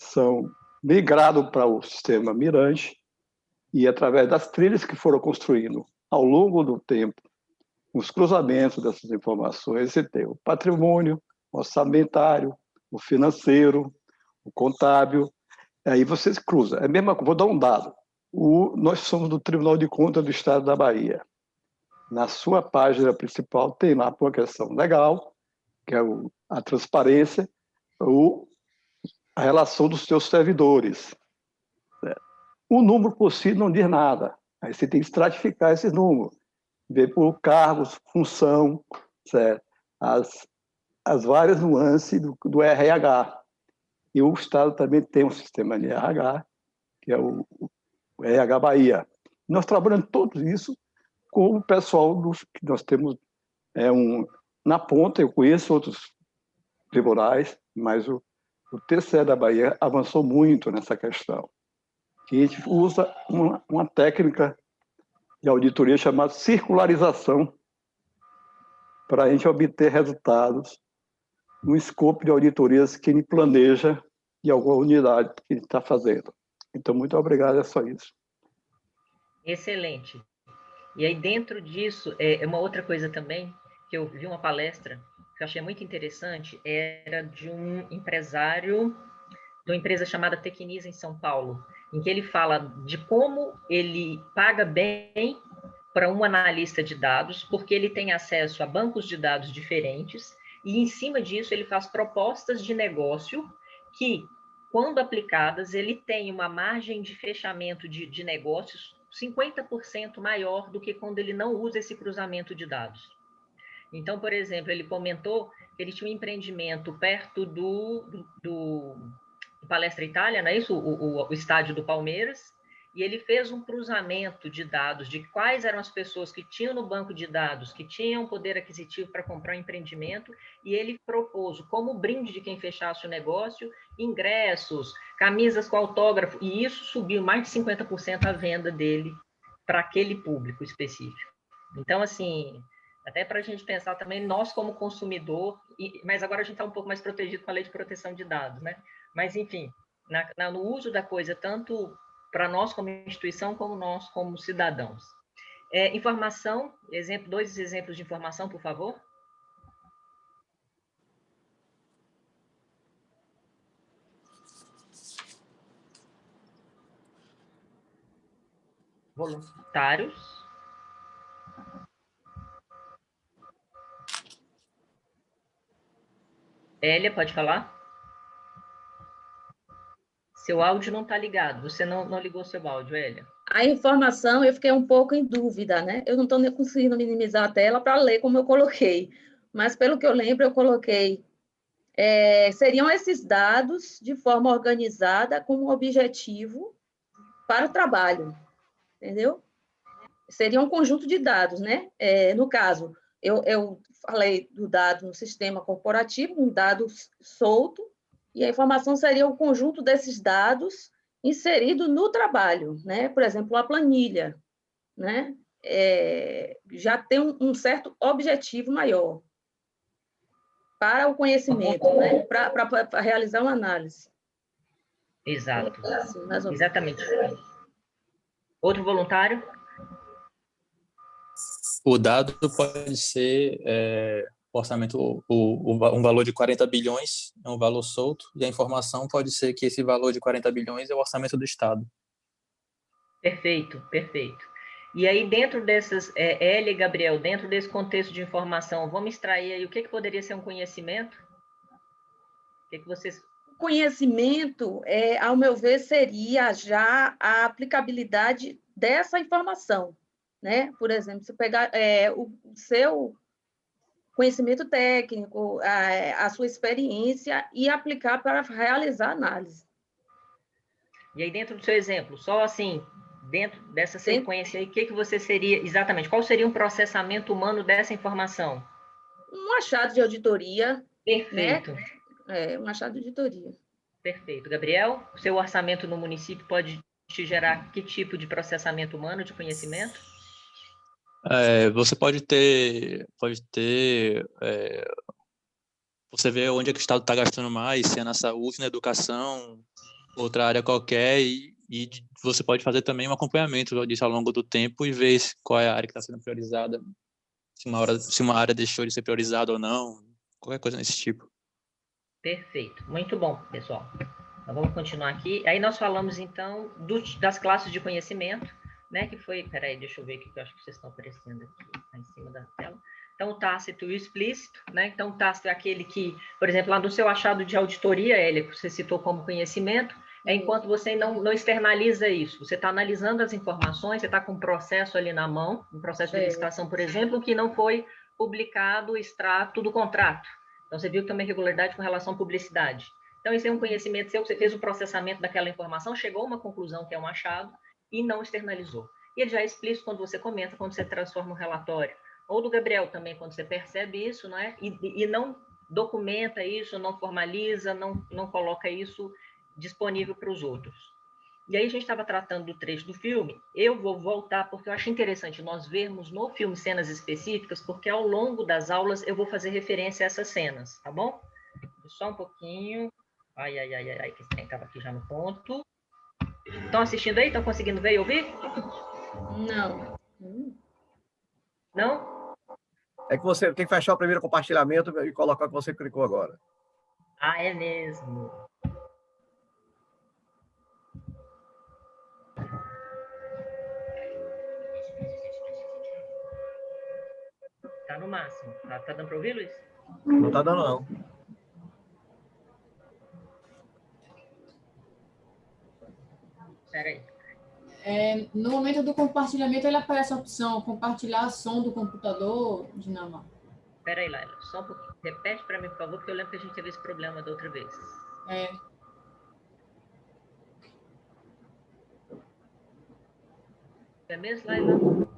são migrados para o sistema Mirante e, através das trilhas que foram construindo ao longo do tempo, os cruzamentos dessas informações, você tem o patrimônio, o orçamentário, o financeiro, o contábil, aí você cruza. É a mesma coisa, vou dar um dado. Nós somos do Tribunal de Contas do Estado da Bahia. Na sua página principal tem lá uma questão legal, que é a transparência, a relação dos seus servidores. Certo? O número por si não diz nada. Aí você tem que estratificar esses números, ver por cargos, função, certo? As várias nuances do RH. E o Estado também tem um sistema de RH, que é o RH Bahia. Nós trabalhamos tudo isso com o pessoal que nós temos na ponta. Eu conheço outros tribunais, mas o TCE da Bahia avançou muito nessa questão. E a gente usa uma técnica de auditoria chamada circularização para a gente obter resultados no escopo de auditorias que a gente planeja de alguma unidade que a gente está fazendo. Então, muito obrigado, é só isso. Excelente. E aí, dentro disso, uma outra coisa também, que eu vi uma palestra que eu achei muito interessante, era de um empresário de uma empresa chamada Tecnisa, em São Paulo, em que ele fala de como ele paga bem para um analista de dados, porque ele tem acesso a bancos de dados diferentes, e em cima disso ele faz propostas de negócio que, quando aplicadas, ele tem uma margem de fechamento de negócios 50% maior do que quando ele não usa esse cruzamento de dados. Então, por exemplo, ele comentou que ele tinha um empreendimento perto do Palestra Itália, não é isso? O estádio do Palmeiras, e ele fez um cruzamento de dados de quais eram as pessoas que tinham no banco de dados, que tinham poder aquisitivo para comprar um empreendimento, e ele propôs, como brinde de quem fechasse o negócio, ingressos, camisas com autógrafo, e isso subiu mais de 50% a venda dele para aquele público específico. Então, assim, até para a gente pensar também, nós como consumidor, mas agora a gente está um pouco mais protegido com a lei de proteção de dados, né? Mas, enfim, no uso da coisa, tanto para nós como instituição, como nós como cidadãos. Informação, dois exemplos de informação, por favor. Voluntários. Hélia, pode falar? Seu áudio não está ligado. Você não ligou seu áudio, Hélia. A informação, eu fiquei um pouco em dúvida, né? Eu não estou conseguindo minimizar a tela para ler como eu coloquei. Mas, pelo que eu lembro, eu coloquei... seriam esses dados de forma organizada com um objetivo para o trabalho, entendeu? Seria um conjunto de dados, né? No caso, eu falei do dado no sistema corporativo, um dado solto, e a informação seria o conjunto desses dados inserido no trabalho, né? Por exemplo, a planilha, né? Já tem um certo objetivo maior para o conhecimento, né? Para realizar uma análise. Exato. Assim, mais ou menos. Exatamente. Outro voluntário? O dado pode ser orçamento, um valor de 40 bilhões é um valor solto, e a informação pode ser que esse valor de 40 bilhões é o orçamento do Estado. Perfeito, perfeito. E aí, dentro dessas, Hélia e Gabriel, dentro desse contexto de informação, vamos extrair aí o que poderia ser um conhecimento? O que vocês... Conhecimento, ao meu ver, seria já a aplicabilidade dessa informação, né? Por exemplo, se pegar o seu conhecimento técnico, a sua experiência e aplicar para realizar análise. E aí, dentro do seu exemplo, só assim, dentro dessa sequência aí, o que você seria, exatamente, qual seria um processamento humano dessa informação? Um achado de auditoria. Perfeito. Né? Um achado de auditoria. Perfeito. Gabriel, o seu orçamento no município pode te gerar que tipo de processamento humano de conhecimento? Você pode ter você vê onde é que o Estado está gastando mais, se é na saúde, na educação, outra área qualquer e você pode fazer também um acompanhamento disso ao longo do tempo e ver qual é a área que está sendo priorizada, se uma área deixou de ser priorizada ou não, qualquer coisa desse tipo. Perfeito. Muito bom, pessoal. Então, vamos continuar aqui. Aí nós falamos, então, das classes de conhecimento, né, que foi... Peraí, deixa eu ver aqui, que eu acho que vocês estão aparecendo aqui, tá em cima da tela. Então, o tácito e o explícito, né? Então, o tácito é aquele que, por exemplo, lá no seu achado de auditoria, Elia, que você citou como conhecimento, é enquanto você não externaliza isso. Você está analisando as informações, você está com um processo ali na mão, um processo de licitação, por exemplo, que não foi publicado o extrato do contrato. Então, você viu que tem uma irregularidade com relação à publicidade. Então, esse é um conhecimento seu, você fez o processamento daquela informação, chegou a uma conclusão que é um achado e não externalizou. E ele já é explícito quando você comenta, quando você transforma um relatório. Ou do Gabriel também, quando você percebe isso, não é? E não documenta isso, não formaliza, não coloca isso disponível para os outros. E aí a gente estava tratando do trecho do filme, eu vou voltar, porque eu acho interessante nós vermos no filme cenas específicas, porque ao longo das aulas eu vou fazer referência a essas cenas, tá bom? Só um pouquinho. Ai, que quem estava aqui já no ponto. Estão assistindo aí? Estão conseguindo ver e ouvir? Não. Não? É que você tem que fechar o primeiro compartilhamento e colocar o que você clicou agora. Ah, é mesmo. Tá no máximo. Tá dando para ouvir, Luiz? Não tá dando, não. Espera aí. No momento do compartilhamento, ele aparece a opção compartilhar som do computador, Dinamarca. Espera aí, Laila. Só um pouquinho. Repete para mim, por favor, porque eu lembro que a gente teve esse problema da outra vez. É mesmo, Laila?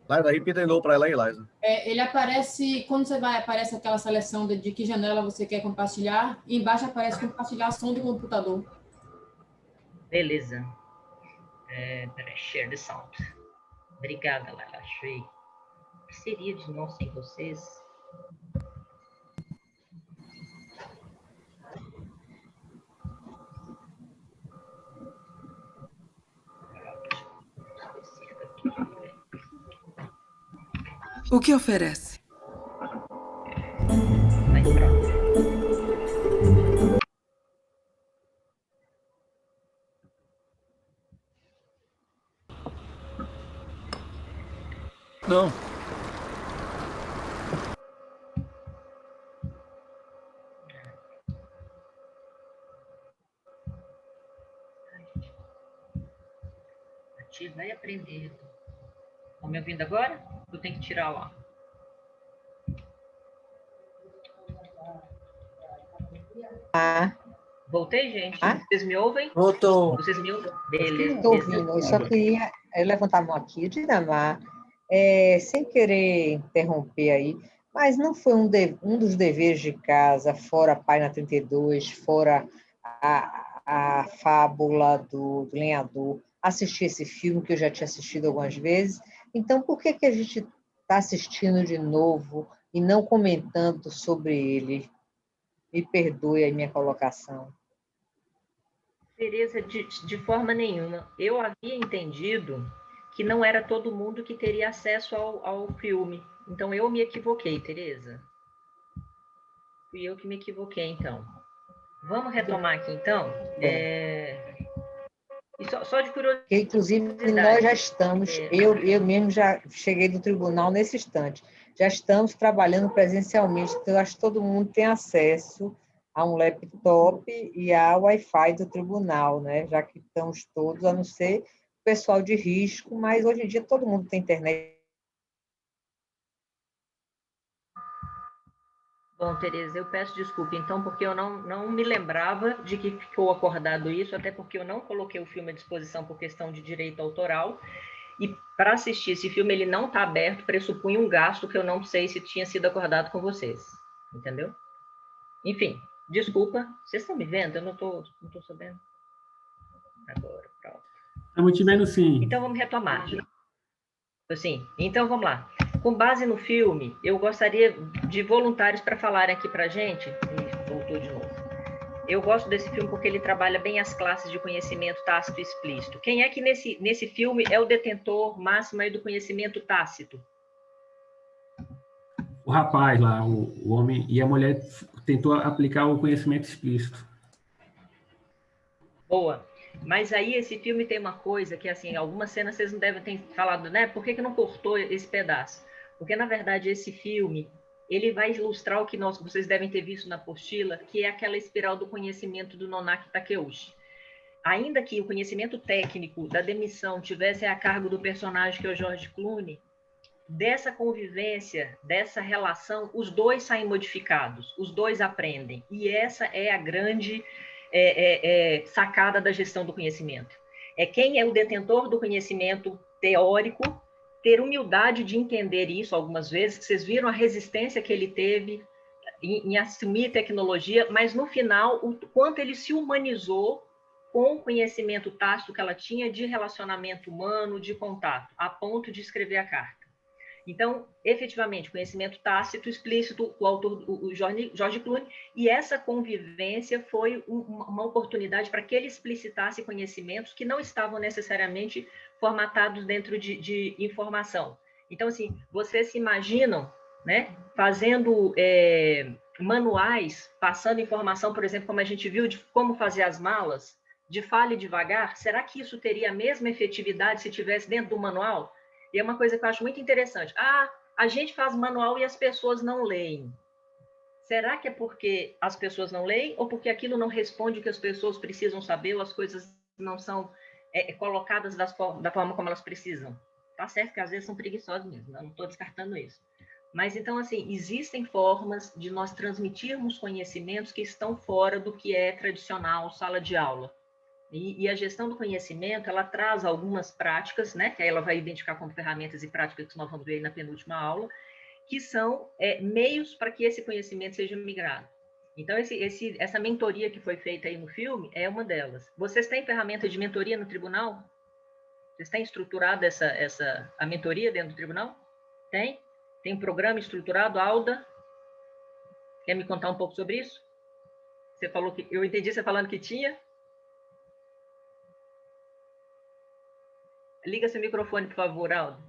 Laila, repita de novo para ela aí, Laila. Ele aparece, quando você vai, aparece aquela seleção de que janela você quer compartilhar, e embaixo aparece compartilhar som do computador. Beleza. Peraí, share the sound. Obrigada, Laila. Achei. O que seria de nós sem vocês? O que oferece? Aí, pronto. Não. Vai aprender. Estão me ouvindo agora? Eu tenho que tirar lá. Voltei, gente? Vocês me ouvem? Voltou. Vocês me ouvem? Beleza. Estou ouvindo. Eu só queria levantar a mão aqui, Dinamar, sem querer interromper aí, mas não foi um dos deveres de casa, fora Página 32, fora a fábula do lenhador, assistir esse filme que eu já tinha assistido algumas vezes. Então, por que a gente está assistindo de novo e não comentando sobre ele? Me perdoe a minha colocação. Tereza, de forma nenhuma. Eu havia entendido que não era todo mundo que teria acesso ao filme. Então, eu me equivoquei, Tereza. Fui eu que me equivoquei, então. Vamos retomar aqui, então? E só de curiosidade. Inclusive, nós já estamos, eu mesmo já cheguei do tribunal nesse instante, já estamos trabalhando presencialmente, então eu acho que todo mundo tem acesso a um laptop e a Wi-Fi do tribunal, né? Já que estamos todos, a não ser o pessoal de risco, mas hoje em dia todo mundo tem internet. Bom, Tereza, eu peço desculpa, então, porque eu não me lembrava de que ficou acordado isso, até porque eu não coloquei o filme à disposição por questão de direito autoral, e para assistir esse filme, ele não está aberto, pressupunha um gasto que eu não sei se tinha sido acordado com vocês, entendeu? Enfim, desculpa, vocês estão me vendo? Eu não tô sabendo. Agora, pronto. Estamos te vendo, sim. Então, vamos retomar. Assim, então, vamos lá. com base no filme, eu gostaria de voluntários para falarem aqui para a gente. Voltou de novo. Eu gosto desse filme porque ele trabalha bem as classes de conhecimento tácito e explícito. Quem é que nesse filme é o detentor máximo aí do conhecimento tácito? O rapaz lá, o homem e a mulher tentou aplicar o conhecimento explícito. Boa. Mas aí esse filme tem uma coisa que, assim, algumas cenas vocês não devem ter falado, né? Por que não cortou esse pedaço? Porque, na verdade, esse filme, ele vai ilustrar o que vocês devem ter visto na apostila, que é aquela espiral do conhecimento do Nonaki Takeuchi. Ainda que o conhecimento técnico da demissão tivesse a cargo do personagem que é o George Clooney, dessa convivência, dessa relação, os dois saem modificados, os dois aprendem. E essa é a grande sacada da gestão do conhecimento. É quem é o detentor do conhecimento teórico ter humildade de entender isso algumas vezes, que vocês viram a resistência que ele teve em assumir tecnologia, mas no final, o quanto ele se humanizou com o conhecimento tácito que ela tinha de relacionamento humano, de contato, a ponto de escrever a carta. Então, efetivamente, conhecimento tácito, explícito, o autor, o George Clooney, e essa convivência foi uma oportunidade para que ele explicitasse conhecimentos que não estavam necessariamente formatados dentro de informação. Então, assim, vocês se imaginam, né, fazendo manuais, passando informação, por exemplo, como a gente viu, de como fazer as malas, de fale devagar, será que isso teria a mesma efetividade se tivesse dentro do manual? E é uma coisa que eu acho muito interessante. A gente faz manual e as pessoas não leem. Será que é porque as pessoas não leem ou porque aquilo não responde o que as pessoas precisam saber ou as coisas não são colocadas da forma como elas precisam? Tá certo que às vezes são preguiçosas mesmo, não estou descartando isso. Mas, então, assim, existem formas de nós transmitirmos conhecimentos que estão fora do que é tradicional sala de aula. E a gestão do conhecimento, ela traz algumas práticas, né, que aí ela vai identificar como ferramentas e práticas que nós vamos ver aí na penúltima aula, que são meios para que esse conhecimento seja migrado. Então, essa mentoria que foi feita aí no filme é uma delas. Vocês têm ferramenta de mentoria no tribunal? Vocês têm estruturado a mentoria dentro do tribunal? Tem? Tem um programa estruturado, Alda? Quer me contar um pouco sobre isso? Você falou que... Eu entendi você falando que tinha. Liga seu microfone, por favor, Aldo.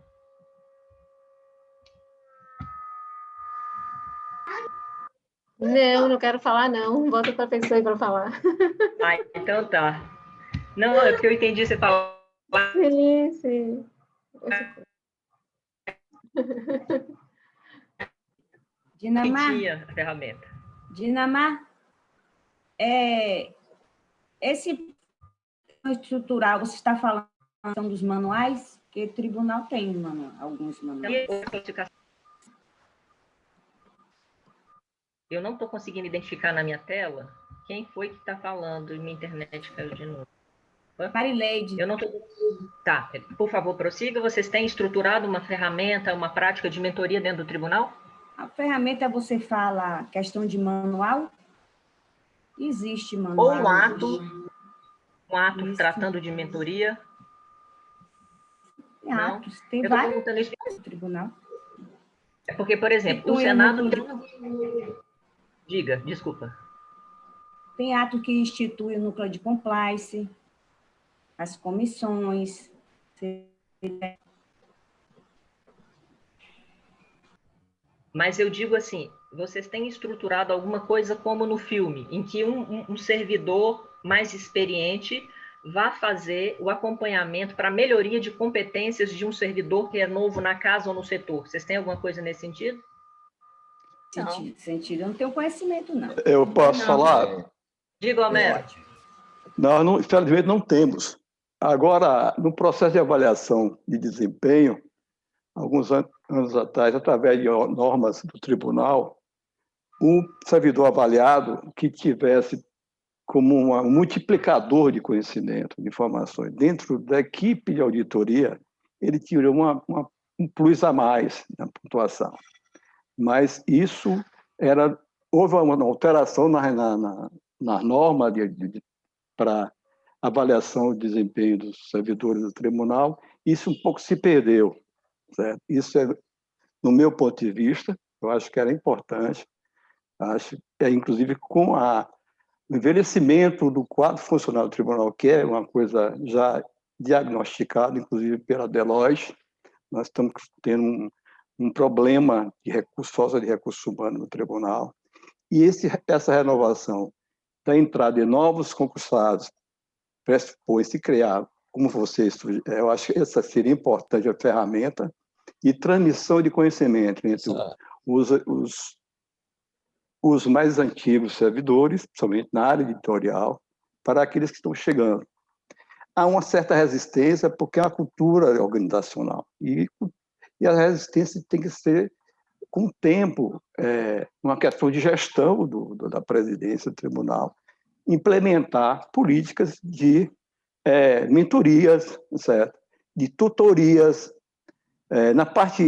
Não quero falar, não. Bota outra pessoa aí para falar. Então tá. Não, é porque eu entendi você falar. Sim. Dinamar? Tinha a ferramenta. Dinamar, esse estrutural, você está falando dos manuais? Porque o tribunal tem alguns manuais. Eu não estou conseguindo identificar na minha tela quem foi que está falando e minha internet caiu de novo. Marileide. Eu não estou... Tá, por favor, prossiga. Vocês têm estruturado uma ferramenta, uma prática de mentoria dentro do tribunal? A ferramenta, você fala questão de manual? Existe manual. Ou um ato tratando de mentoria? Tem atos, tem vários no tribunal. É porque, por exemplo, o Senado tem... Diga, desculpa. Tem ato que institui o núcleo de compliance, as comissões. Mas eu digo assim, vocês têm estruturado alguma coisa como no filme, em que um servidor mais experiente vá fazer o acompanhamento para a melhoria de competências de um servidor que é novo na casa ou no setor. Vocês têm alguma coisa nesse sentido? Sentido. Eu não tenho conhecimento, não. Eu posso falar? Diga, Homero. Nós, infelizmente, não temos. Agora, no processo de avaliação de desempenho, alguns anos atrás, através de normas do tribunal, um servidor avaliado que tivesse como um multiplicador de conhecimento, de informações, dentro da equipe de auditoria, ele tirou um plus a mais na pontuação. Mas isso houve uma alteração na norma para avaliação de desempenho dos servidores do tribunal, isso um pouco se perdeu, certo? Isso no meu ponto de vista, eu acho que era importante, acho, inclusive com o envelhecimento do quadro funcional do tribunal, que é uma coisa já diagnosticada, inclusive pela Deloitte, nós estamos tendo um problema de falta de recursos humanos no tribunal, e essa renovação da entrada de novos concursados pressupõe-se criar, como vocês, eu acho que essa seria importante, a ferramenta de transmissão de conhecimento entre os mais antigos servidores, principalmente na área editorial, para aqueles que estão chegando. Há uma certa resistência, porque é uma cultura organizacional, e a resistência tem que ser, com o tempo, uma questão de gestão da presidência do tribunal, implementar políticas de mentorias, certo? De tutorias. Na parte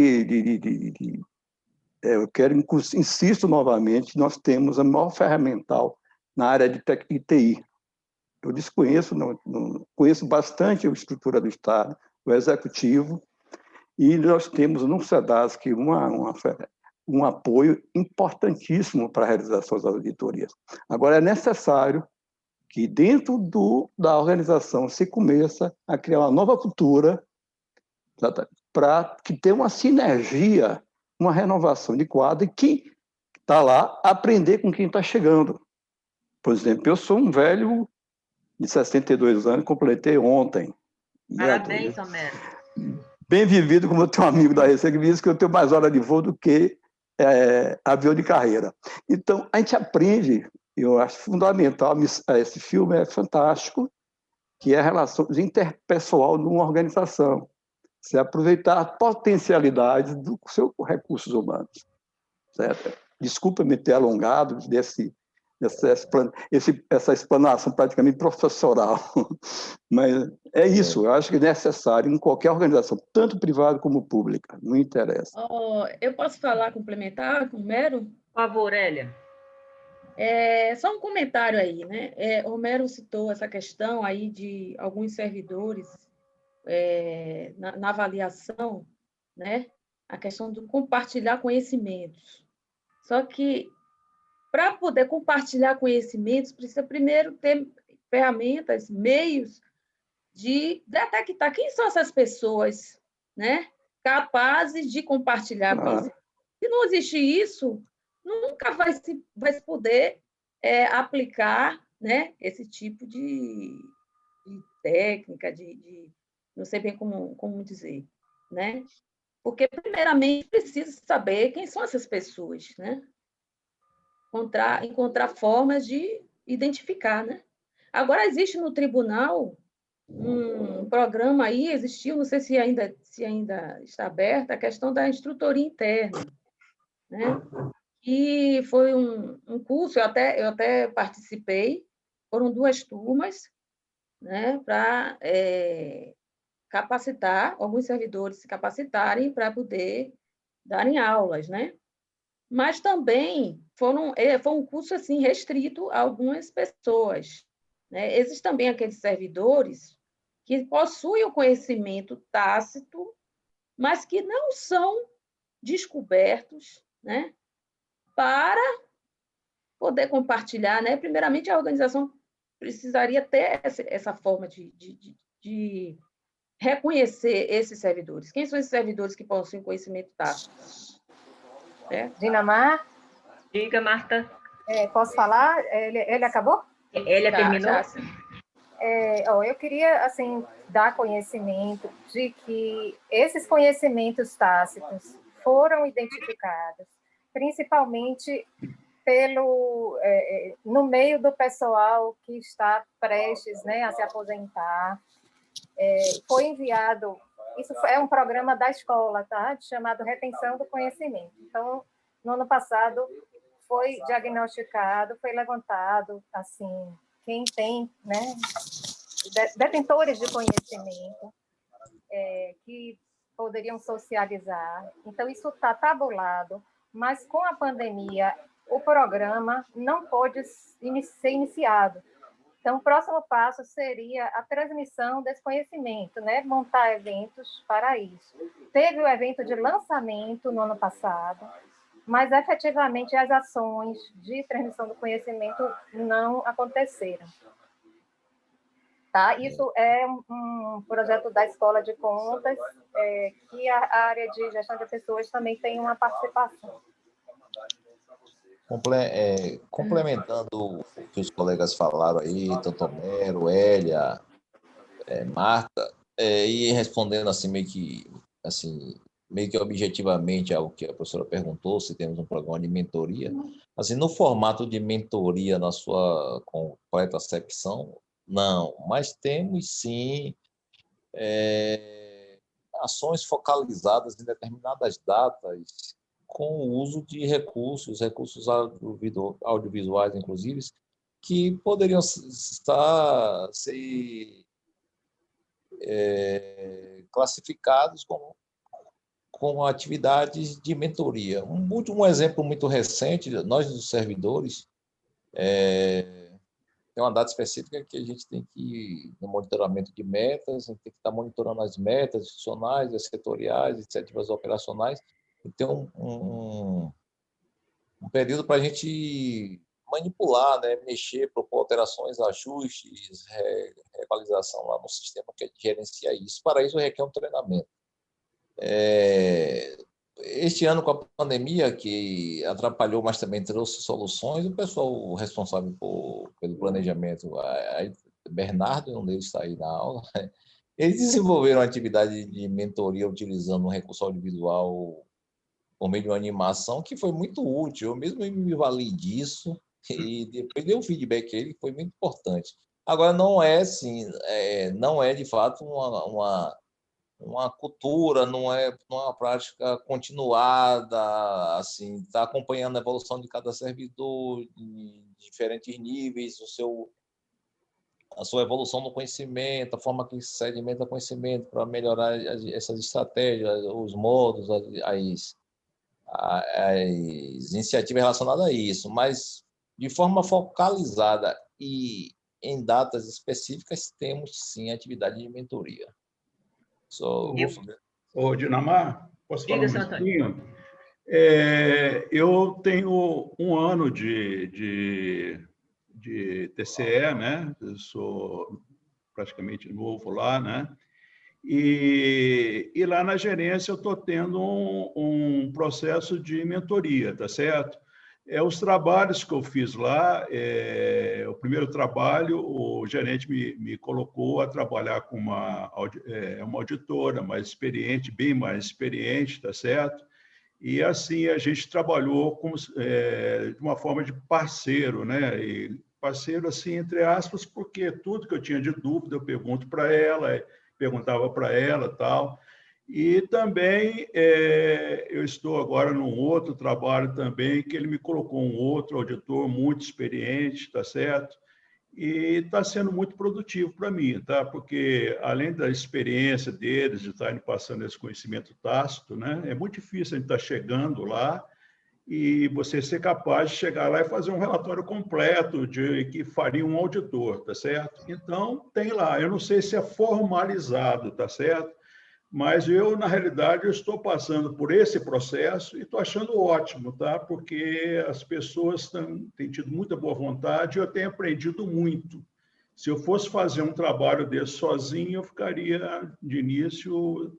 eu insisto novamente, nós temos a maior ferramental na área de TI. Eu desconheço, não conheço bastante a estrutura do Estado, o Executivo, e nós temos no SEDASC um apoio importantíssimo para a realização das auditorias. Agora, é necessário que dentro da organização se começa a criar uma nova cultura para que tenha uma sinergia, uma renovação de quadro, e quem está lá aprender com quem está chegando. Por exemplo, eu sou um velho de 62 anos, completei ontem. Parabéns, Homero. Bem vivido, como eu tenho um amigo da Receita que me disse que eu tenho mais hora de voo do que avião de carreira. Então, a gente aprende, eu acho fundamental, esse filme é fantástico, que é a relação interpessoal de uma organização. Você aproveitar a potencialidade dos seus recursos humanos. Certo? Desculpa me ter alongado essa explanação praticamente professoral, mas é isso, eu acho que é necessário em qualquer organização, tanto privada como pública, não interessa. Eu posso falar, complementar com o Homero? Por favor, Hélia. Só um comentário aí, né? Homero citou essa questão aí de alguns servidores na avaliação, né? A questão do compartilhar conhecimentos. Só que, para poder compartilhar conhecimentos, precisa primeiro ter ferramentas, meios de detectar quem são essas pessoas, né? Capazes de compartilhar conhecimento. Se não existe isso, nunca vai se poder aplicar, né, esse tipo de técnica, não sei bem como dizer, né? Porque, primeiramente, precisa saber quem são essas pessoas, né? Encontrar formas de identificar, né? Agora, existe no tribunal um programa aí, existiu, não sei se ainda está aberto, a questão da instrutoria interna, né? E foi um curso, eu até participei, foram 2 turmas, né, para capacitar, alguns servidores se capacitarem para poder darem aulas, né? Mas também foi um curso assim, restrito a algumas pessoas, né? Existem também aqueles servidores que possuem o conhecimento tácito, mas que não são descobertos, né? Para poder compartilhar, né? Primeiramente, a organização precisaria ter essa forma de reconhecer esses servidores. Quem são esses servidores que possuem conhecimento tácito? Dinamar? Diga, Marta. Posso falar? Ele acabou? Ele terminou? Eu queria, assim, dar conhecimento de que esses conhecimentos tácitos foram identificados, principalmente no meio do pessoal que está prestes, né, a se aposentar. Foi enviado, isso é um programa da escola, tá? Chamado Retenção do Conhecimento. Então, no ano passado, foi diagnosticado, foi levantado, assim, quem tem, né, detentores de conhecimento que poderiam socializar. Então, isso está tabulado, mas com a pandemia, o programa não pôde ser iniciado. Então, o próximo passo seria a transmissão desse conhecimento, né? Montar eventos para isso. Teve o evento de lançamento no ano passado, mas efetivamente as ações de transmissão do conhecimento não aconteceram. Tá? Isso é um projeto da Escola de Contas, que a área de gestão de pessoas também tem uma participação. Complementando o que os colegas falaram aí, tanto Homero, Hélia, Marta, e respondendo assim meio que objetivamente ao que a professora perguntou, se temos um programa de mentoria, assim, no formato de mentoria na sua completa acepção, não, mas temos sim ações focalizadas em determinadas datas com o uso de recursos audiovisuais, inclusive, que poderiam estar classificados como atividades de mentoria. Um exemplo muito recente, nós, os servidores, tem uma data específica que a gente tem que, no monitoramento de metas, a gente tem que estar monitorando as metas institucionais, as setoriais, iniciativas operacionais, e tem um período para a gente manipular, né, mexer, propor alterações, ajustes, reavaliação lá no sistema que gerencia isso. Para isso, requer um treinamento. Este ano, com a pandemia, que atrapalhou, mas também trouxe soluções, o pessoal responsável pelo planejamento, Bernardo, um deles está aí na aula, eles desenvolveram uma atividade de mentoria utilizando um recurso audiovisual por meio de uma animação que foi muito útil. Eu mesmo me vali disso e depois dei um feedback a ele que foi muito importante. Agora, não é assim, não é de fato uma cultura, não é uma prática continuada, assim, está acompanhando a evolução de cada servidor, de diferentes níveis, a sua evolução no conhecimento, a forma que se sedimenta conhecimento para melhorar essas estratégias, os modos, as iniciativas relacionadas a isso, mas de forma focalizada e em datas específicas, temos sim atividade de mentoria. Ô, Dinamar, posso falar um pouquinho? Eu tenho um ano de TCE, né? Eu sou praticamente novo lá, né? E lá na gerência eu estou tendo um processo de mentoria, tá certo? Os trabalhos que eu fiz lá, o primeiro trabalho, o gerente me colocou a trabalhar com uma auditora mais experiente, bem mais experiente, tá certo? E assim a gente trabalhou de uma forma de parceiro, né? E parceiro assim, entre aspas, porque tudo que eu tinha de dúvida eu perguntava para ela, tal. E também eu estou agora num outro trabalho também, que ele me colocou um outro auditor muito experiente, tá certo? E está sendo muito produtivo para mim, tá? Porque além da experiência deles, de estarem passando esse conhecimento tácito, né? É muito difícil a gente estar chegando lá e você ser capaz de chegar lá e fazer um relatório completo de que faria um auditor, tá certo? Então, tem lá. Eu não sei se é formalizado, tá certo? Mas eu, na realidade, eu estou passando por esse processo e estou achando ótimo, tá? Porque as pessoas têm tido muita boa vontade e eu tenho aprendido muito. Se eu fosse fazer um trabalho desse sozinho, eu ficaria, de início,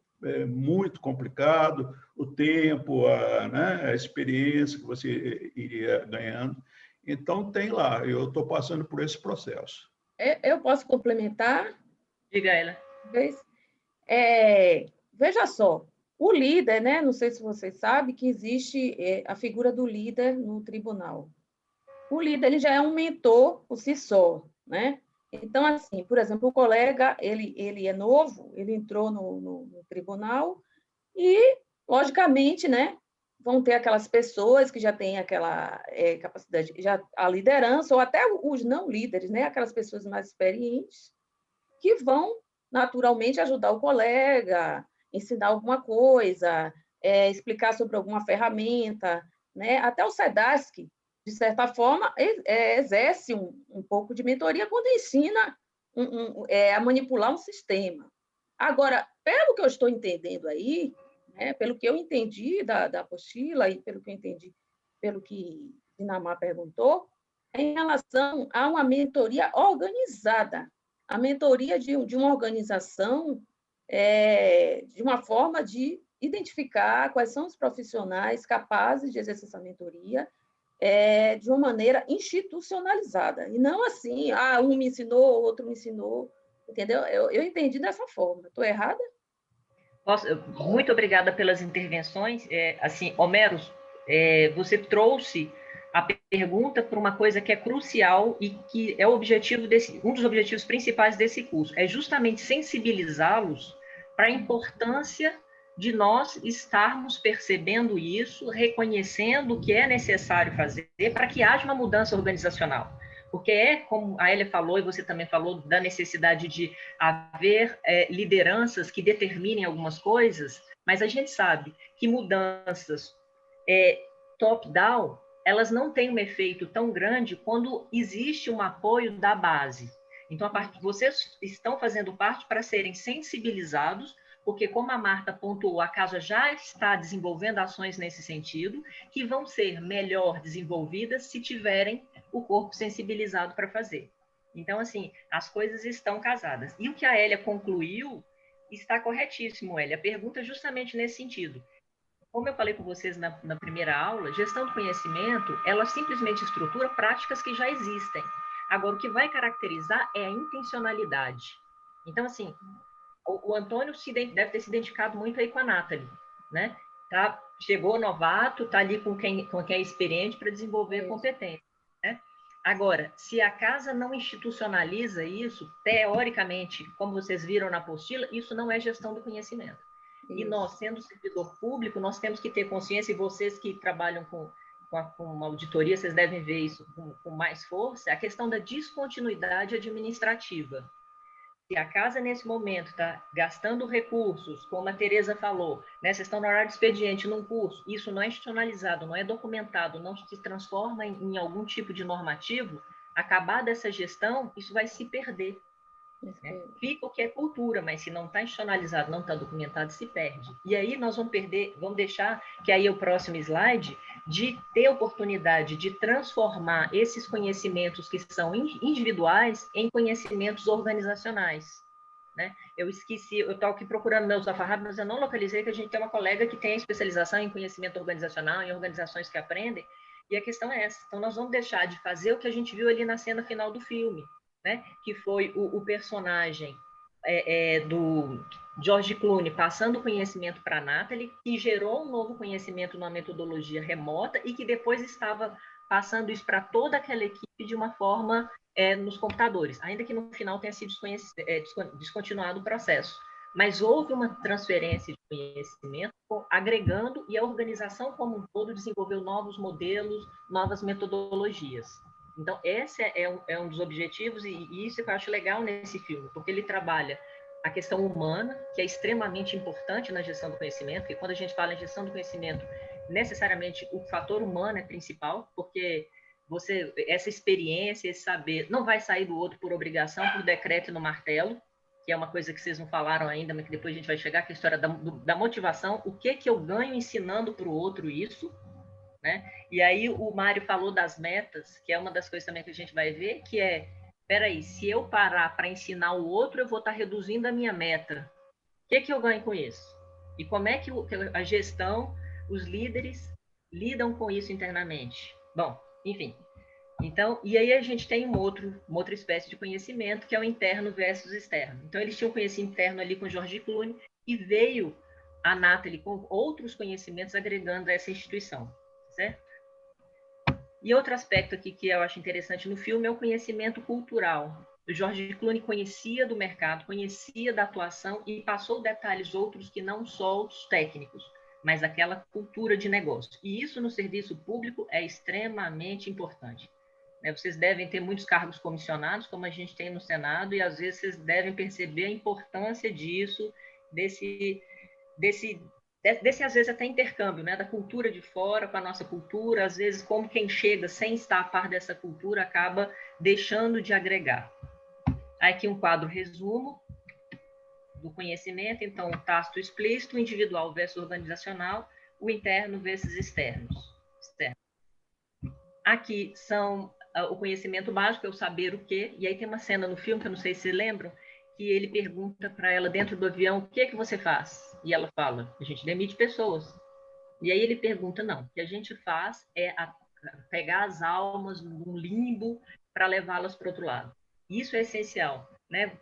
muito complicado, o tempo, a experiência que você iria ganhando. Então, tem lá, eu estou passando por esse processo. Eu posso complementar? Diga ela. Veja só, o líder, né? Não sei se vocês sabem que existe a figura do líder no tribunal. O líder ele já é um mentor por si só, né? Então, assim, por exemplo, o colega, ele é novo, ele entrou no tribunal e, logicamente, né, vão ter aquelas pessoas que já têm aquela capacidade, já a liderança, ou até os não líderes, né, aquelas pessoas mais experientes, que vão, naturalmente, ajudar o colega, ensinar alguma coisa, explicar sobre alguma ferramenta, né? Até o SEDASC, de certa forma, exerce um pouco de mentoria quando ensina a manipular um sistema. Agora, pelo que eu estou entendendo aí, né, pelo que eu entendi da apostila e pelo que eu entendi, pelo que Dinamar perguntou, é em relação a uma mentoria organizada, a mentoria de uma organização de uma forma de identificar quais são os profissionais capazes de exercer essa mentoria de uma maneira institucionalizada, e não assim, um me ensinou, outro me ensinou, entendeu? Eu entendi dessa forma. Estou errada? Muito obrigada pelas intervenções. Assim, Homero, você trouxe a pergunta para uma coisa que é crucial e que é o objetivo um dos objetivos principais desse curso, é justamente sensibilizá-los para a importância de nós estarmos percebendo isso, reconhecendo o que é necessário fazer para que haja uma mudança organizacional. Porque como a Hélia falou, e você também falou, da necessidade de haver lideranças que determinem algumas coisas, mas a gente sabe que mudanças top-down, elas não têm um efeito tão grande quando existe um apoio da base. Então, vocês estão fazendo parte para serem sensibilizados, porque, como a Marta pontuou, a casa já está desenvolvendo ações nesse sentido, que vão ser melhor desenvolvidas se tiverem o corpo sensibilizado para fazer. Então, assim, as coisas estão casadas. E o que a Hélia concluiu está corretíssimo, Hélia. A pergunta é justamente nesse sentido. Como eu falei com vocês na primeira aula, gestão do conhecimento, ela simplesmente estrutura práticas que já existem. Agora, o que vai caracterizar é a intencionalidade. Então, assim, o Antônio deve ter se identificado muito aí com a Nathalie, né? Chegou novato, está ali com quem é experiente para desenvolver competência, né? Agora, se a casa não institucionaliza isso, teoricamente, como vocês viram na apostila, isso não é gestão do conhecimento. E nós, sendo servidor público, nós temos que ter consciência, e vocês que trabalham com uma auditoria, vocês devem ver isso com mais força, a questão da descontinuidade administrativa. Se a casa, nesse momento, está gastando recursos, como a Tereza falou, né, vocês estão no horário de expediente num curso, isso não é institucionalizado, não é documentado, não se transforma em algum tipo de normativo, acabada essa gestão, isso vai se perder. Né? Fica o que é cultura, mas se não está institucionalizado, não está documentado, se perde. E aí nós vamos deixar, que aí é o próximo slide, de ter oportunidade de transformar esses conhecimentos que são individuais em conhecimentos organizacionais. Né? Eu estou aqui procurando meus afarrados, mas eu não localizei que a gente tem uma colega que tem especialização em conhecimento organizacional, em organizações que aprendem, e a questão é essa. Então, nós vamos deixar de fazer o que a gente viu ali na cena final do filme, né? Que foi o personagem do George Clooney passando o conhecimento para a Nathalie, que gerou um novo conhecimento numa metodologia remota e que depois estava passando isso para toda aquela equipe de uma forma nos computadores, ainda que no final tenha sido descontinuado o processo. Mas houve uma transferência de conhecimento agregando, e a organização como um todo desenvolveu novos modelos, novas metodologias. Então, esse é um dos objetivos, e isso que eu acho legal nesse filme, porque ele trabalha a questão humana, que é extremamente importante na gestão do conhecimento, e quando a gente fala em gestão do conhecimento, necessariamente o fator humano é principal, porque essa experiência, esse saber, não vai sair do outro por obrigação, por decreto e no martelo, que é uma coisa que vocês não falaram ainda, mas que depois a gente vai chegar, que é a história da motivação, o que eu ganho ensinando para o outro isso, né? E aí o Mário falou das metas, que é uma das coisas também que a gente vai ver, que peraí, se eu parar para ensinar o outro, eu vou estar reduzindo a minha meta. O que eu ganho com isso? E como é que a gestão, os líderes, lidam com isso internamente? Bom, enfim. Então, e aí a gente tem uma outra espécie de conhecimento, que é o interno versus externo. Então, eles tinham conhecimento interno ali com George Clooney, e veio a Nathalie com outros conhecimentos agregando a essa instituição. Certo? E outro aspecto aqui que eu acho interessante no filme é o conhecimento cultural. O George Clooney conhecia do mercado, conhecia da atuação e passou detalhes outros que não só os técnicos, mas aquela cultura de negócio. E isso no serviço público é extremamente importante. Vocês devem ter muitos cargos comissionados, como a gente tem no Senado, e às vezes vocês devem perceber a importância disso, desse desse às vezes até intercâmbio, né, da cultura de fora com a nossa cultura, às vezes como quem chega sem estar a par dessa cultura acaba deixando de agregar. Aqui um quadro resumo do conhecimento, então o tácito explícito, o individual versus organizacional, o interno versus externo. Aqui são o conhecimento básico, é o saber o quê, e aí tem uma cena no filme, que eu não sei se vocês lembram, que ele pergunta para ela dentro do avião, o que é que você faz? E ela fala, a gente demite pessoas. E aí ele pergunta, não, o que a gente faz é pegar as almas num limbo para levá-las para o outro lado. Isso é essencial, né?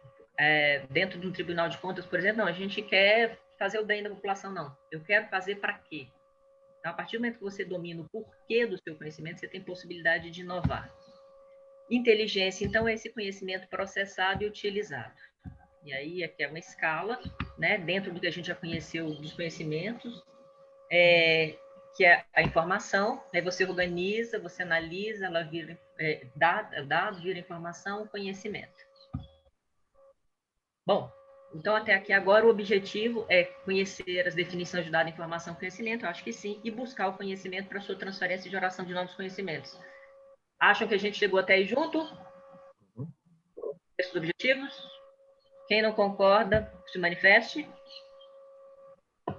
Dentro de um tribunal de contas, por exemplo, não, a gente quer fazer o bem da população, não. Eu quero fazer para quê? Então, a partir do momento que você domina o porquê do seu conhecimento, você tem possibilidade de inovar. Inteligência, então, é esse conhecimento processado e utilizado. E aí, aqui é uma escala, né, dentro do que a gente já conheceu dos conhecimentos, que é a informação, né, você organiza, você analisa, ela vira dado, vira informação, conhecimento. Bom, então até aqui agora o objetivo é conhecer as definições de dado, informação, conhecimento, eu acho que sim, e buscar o conhecimento para sua transferência e geração de novos conhecimentos. Acham que a gente chegou até aí junto? Esses objetivos? Quem não concorda, se manifeste.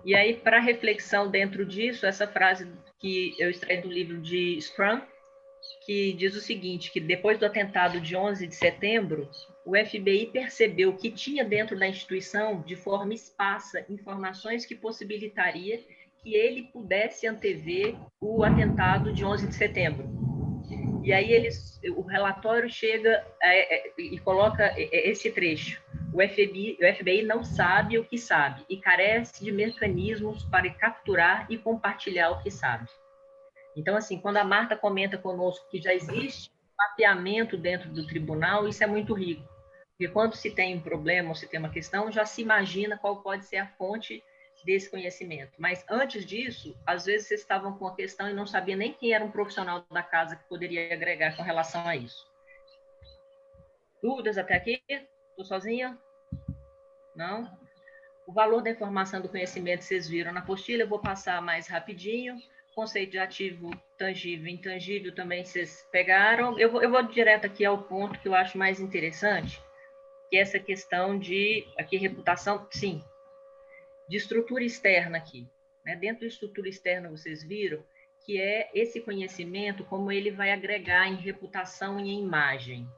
E aí, para reflexão dentro disso, essa frase que eu extraí do livro de Scrum, que diz o seguinte, que depois do atentado de 11 de setembro, o FBI percebeu que tinha dentro da instituição, de forma esparsa, informações que possibilitaria que ele pudesse antever o atentado de 11 de setembro. E aí o relatório chega e coloca esse trecho. O FBI não sabe o que sabe e carece de mecanismos para capturar e compartilhar o que sabe. Então, assim, quando a Marta comenta conosco que já existe mapeamento dentro do tribunal, isso é muito rico. Porque quando se tem um problema ou se tem uma questão, já se imagina qual pode ser a fonte desse conhecimento. Mas antes disso, às vezes vocês estavam com a questão e não sabia nem quem era um profissional da casa que poderia agregar com relação a isso. Dúvidas até aqui? Estou sozinha? Não? O valor da informação do conhecimento vocês viram na apostila, eu vou passar mais rapidinho. Conceito de ativo tangível e intangível também vocês pegaram. Eu vou direto aqui ao ponto que eu acho mais interessante, que é essa questão de, aqui, reputação, sim, de estrutura externa aqui. Né? Dentro da estrutura externa, vocês viram que é esse conhecimento, como ele vai agregar em reputação e em imagem.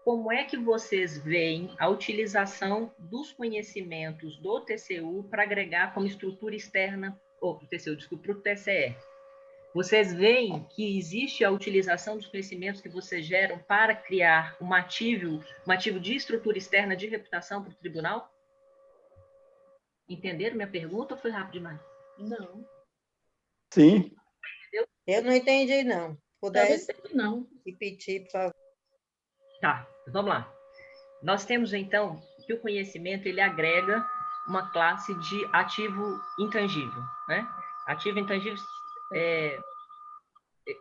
Como é que vocês veem a utilização dos conhecimentos do TCU para agregar como estrutura externa, para o TCE? Vocês veem que existe a utilização dos conhecimentos que vocês geram para criar um ativo de estrutura externa de reputação para o tribunal? Entenderam minha pergunta ou foi rápido demais? Não. Sim. Eu não entendi, não. Pudesse não. repetir, por favor. Tá, vamos lá. Nós temos, então, que o conhecimento ele agrega uma classe de ativo intangível. Né? Ativo intangível,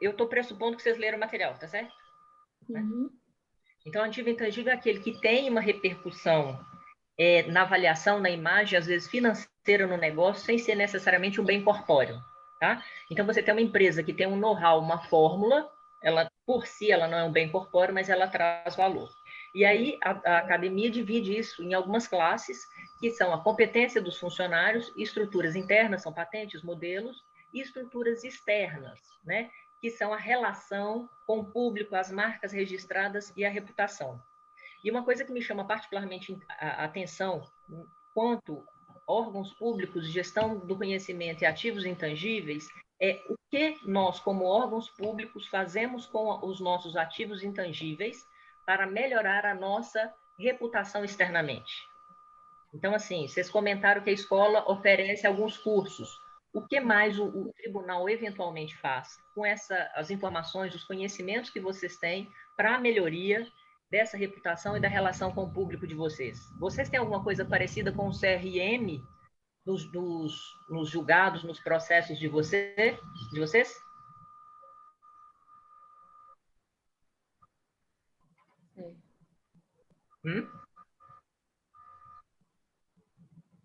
eu estou pressupondo que vocês leram o material, tá certo? Uhum. Então, ativo intangível é aquele que tem uma repercussão na avaliação, na imagem, às vezes financeira no negócio, sem ser necessariamente um bem corpóreo. Tá? Então, você tem uma empresa que tem um know-how, uma fórmula, ela por si ela não é um bem corpóreo, mas ela traz valor. E aí a academia divide isso em algumas classes, que são a competência dos funcionários, estruturas internas, são patentes, modelos, e estruturas externas, né? Que são a relação com o público, as marcas registradas e a reputação. E uma coisa que me chama particularmente a atenção, quanto órgãos públicos, gestão do conhecimento e ativos intangíveis, é o que nós, como órgãos públicos, fazemos com os nossos ativos intangíveis para melhorar a nossa reputação externamente. Então, assim, vocês comentaram que a escola oferece alguns cursos. O que mais o tribunal eventualmente faz com as informações, os conhecimentos que vocês têm para a melhoria dessa reputação e da relação com o público de vocês? Vocês têm alguma coisa parecida com o CRM nos julgados, nos processos de vocês?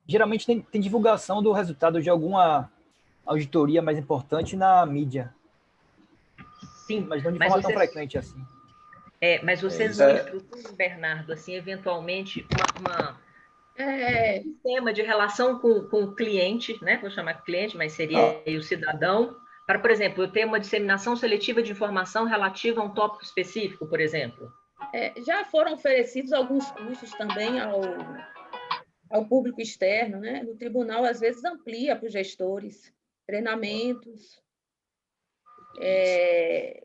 geralmente tem divulgação do resultado de alguma auditoria mais importante na mídia. Sim, mas não de forma tão frequente assim. Mas vocês não estruturam, Bernardo, assim, eventualmente, um sistema de relação com o cliente, né? Vou chamar cliente, mas seria o cidadão, para, por exemplo, eu ter uma disseminação seletiva de informação relativa a um tópico específico, por exemplo? Já foram oferecidos alguns cursos também ao público externo, né? No tribunal, às vezes, amplia para os gestores, treinamentos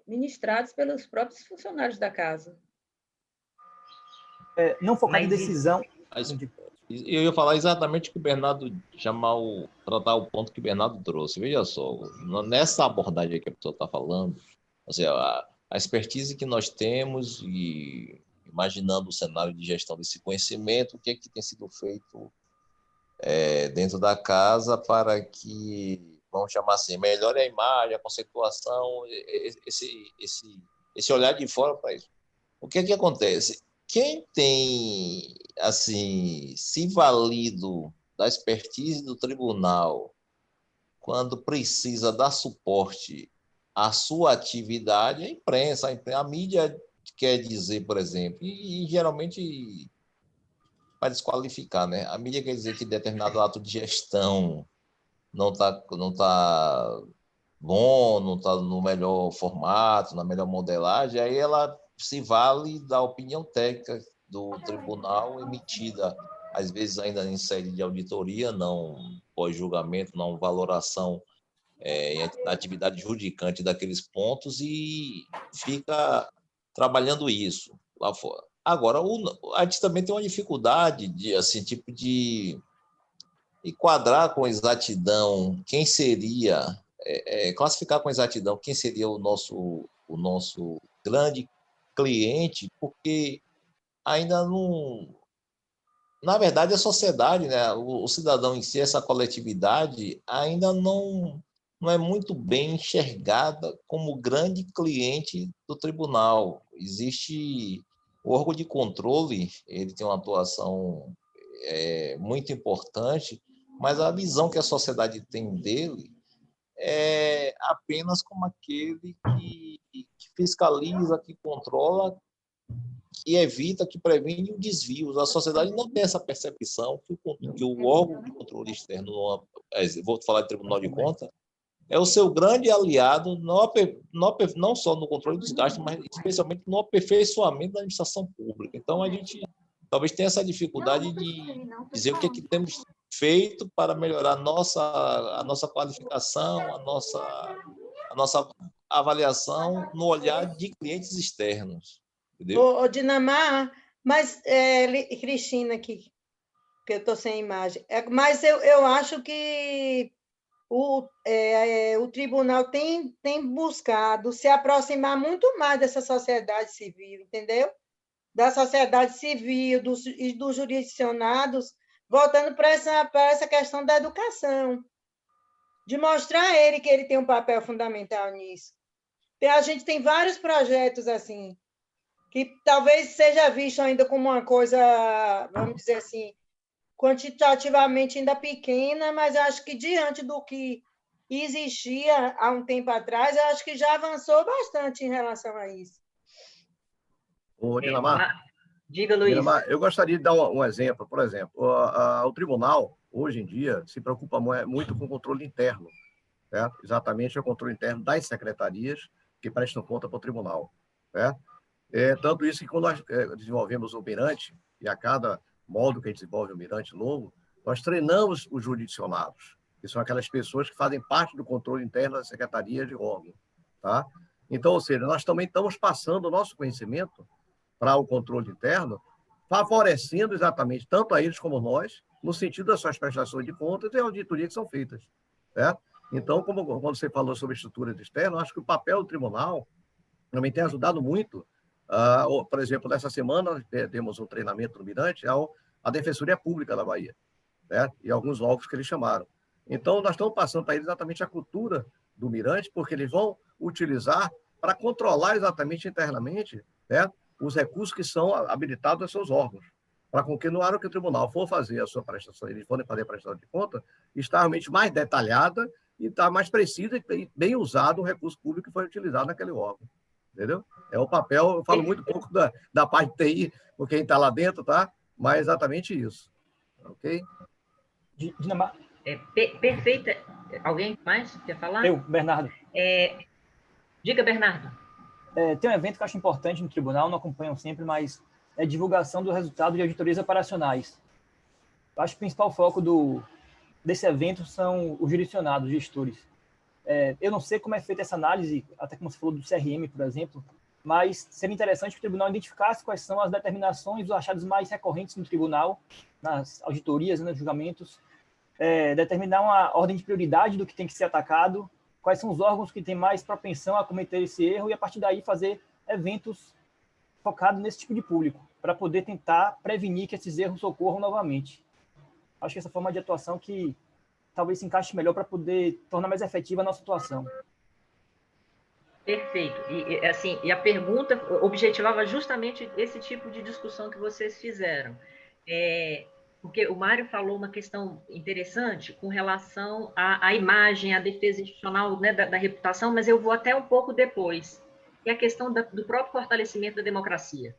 ministrados pelos próprios funcionários da casa. Não focar em decisão. Eu ia falar exatamente o que o Bernardo tratar o ponto que o Bernardo trouxe. Veja só, nessa abordagem que a pessoa está falando, assim, a expertise que nós temos e imaginando o cenário de gestão desse conhecimento, o que é que tem sido feito dentro da casa para que, vamos chamar assim, melhore a imagem, a conceituação, esse olhar de fora para isso. O que é que acontece? Quem tem, assim, se valido da expertise do tribunal quando precisa dar suporte à sua atividade, é a imprensa, a mídia quer dizer, por exemplo, e geralmente para desqualificar, né? A mídia quer dizer que determinado ato de gestão não tá bom, não está no melhor formato, na melhor modelagem, aí ela se vale da opinião técnica do tribunal emitida, às vezes ainda em sede de auditoria, não pós-julgamento, não valoração da atividade judicante daqueles pontos e fica trabalhando isso lá fora. Agora, a gente também tem uma dificuldade de, assim, tipo de enquadrar com exatidão quem seria, classificar com exatidão quem seria o nosso grande cliente, porque ainda não... Na verdade, a sociedade, né, o cidadão em si, essa coletividade, ainda não é muito bem enxergada como grande cliente do tribunal. Existe o órgão de controle, ele tem uma atuação muito importante, mas a visão que a sociedade tem dele é apenas como aquele que fiscaliza, que controla, que evita, que previne desvios. A sociedade não tem essa percepção que o órgão de controle externo, vou falar de Tribunal de Contas, é o seu grande aliado, não só no controle dos gastos, mas especialmente no aperfeiçoamento da administração pública. Então, a gente talvez tenha essa dificuldade de dizer o que é que temos feito para melhorar a nossa qualificação, a nossa avaliação no olhar de clientes externos. Ô, Dinamar, mas, Cristina aqui, que eu estou sem imagem, mas eu acho que o tribunal tem buscado se aproximar muito mais dessa sociedade civil, entendeu? Da sociedade civil e dos jurisdicionados, voltando para essa questão da educação, de mostrar a ele que ele tem um papel fundamental nisso. A gente tem vários projetos assim, que talvez seja visto ainda como uma coisa, vamos dizer assim, quantitativamente ainda pequena, mas eu acho que diante do que existia há um tempo atrás, eu acho que já avançou bastante em relação a isso. Ô, Dinamar, diga, Luiz. Dinamar, eu gostaria de dar um exemplo. Por exemplo, o tribunal, hoje em dia, se preocupa muito com o controle interno, certo? Exatamente o controle interno das secretarias que prestam conta para o tribunal, certo? Tanto isso que quando nós desenvolvemos o Mirante, e a cada módulo que a gente desenvolve o Mirante novo, nós treinamos os jurisdicionados, que são aquelas pessoas que fazem parte do controle interno da secretaria de órgão, tá? Então, ou seja, nós também estamos passando o nosso conhecimento para o controle interno, favorecendo exatamente tanto a eles como nós, no sentido das suas prestações de contas e auditoria que são feitas, certo? Então, quando você falou sobre estrutura externa, eu acho que o papel do tribunal também tem ajudado muito. Por exemplo, nessa semana, temos um treinamento no Mirante à Defensoria Pública da Bahia, certo? E alguns órgãos que eles chamaram. Então, nós estamos passando para eles exatamente a cultura do Mirante, porque eles vão utilizar para controlar exatamente internamente, certo? Os recursos que são habilitados aos seus órgãos. para com que, na hora que o tribunal for fazer a sua prestação, eles forem fazer a prestação de conta, está realmente mais detalhada e está mais precisa e bem usado o recurso público que foi utilizado naquele órgão. Entendeu? É o papel, eu falo muito pouco da parte de TI, por quem está lá dentro, tá? Mas é exatamente isso. Ok? Perfeita. Alguém mais quer falar? Eu, Bernardo. Diga, Bernardo. Tem um evento que eu acho importante no tribunal, não acompanham sempre, mas é a divulgação do resultado de auditorias operacionais. Eu acho que o principal foco desse evento são os jurisdicionados, os gestores. Eu não sei como é feita essa análise, até como você falou do CRM, por exemplo, mas seria interessante que o tribunal identificasse quais são as determinações, os achados mais recorrentes no tribunal, nas auditorias, nos julgamentos, determinar uma ordem de prioridade do que tem que ser atacado, quais são os órgãos que têm mais propensão a cometer esse erro e, a partir daí, fazer eventos focados nesse tipo de público, para poder tentar prevenir que esses erros ocorram novamente. Acho que essa forma de atuação que talvez se encaixe melhor para poder tornar mais efetiva a nossa atuação. Perfeito. E a pergunta objetivava justamente esse tipo de discussão que vocês fizeram. Porque o Mário falou uma questão interessante com relação à imagem, à defesa institucional, né, da reputação, mas eu vou até um pouco depois. E a questão do próprio fortalecimento da democracia.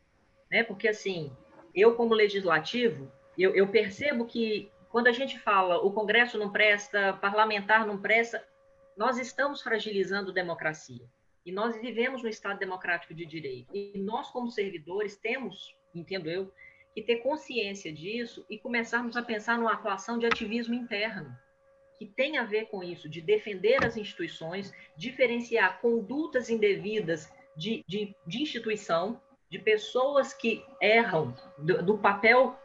Né? Porque, assim, eu como legislativo, eu percebo que quando a gente fala o Congresso não presta, parlamentar não presta, nós estamos fragilizando a democracia. E nós vivemos no Estado democrático de direito. E nós, como servidores, temos, entendo eu, que ter consciência disso e começarmos a pensar numa atuação de ativismo interno, que tem a ver com isso, de defender as instituições, diferenciar condutas indevidas de instituição, de pessoas que erram do papel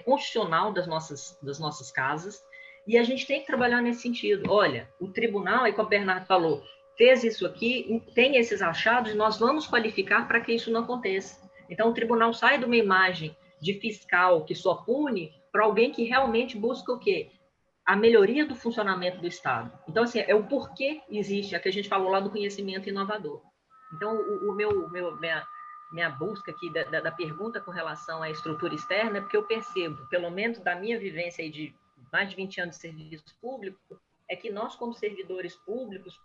constitucional das nossas casas, e a gente tem que trabalhar nesse sentido. Olha, o tribunal, aí como o Bernardo falou, fez isso aqui, tem esses achados, nós vamos qualificar para que isso não aconteça. Então, o tribunal sai de uma imagem de fiscal que só pune para alguém que realmente busca o quê? A melhoria do funcionamento do Estado. Então, assim, é o porquê existe, é que a gente falou lá do conhecimento inovador. Então, minha busca aqui da pergunta com relação à estrutura externa é porque eu percebo, pelo menos da minha vivência aí de mais de 20 anos de serviço público, é que nós, como servidores públicos,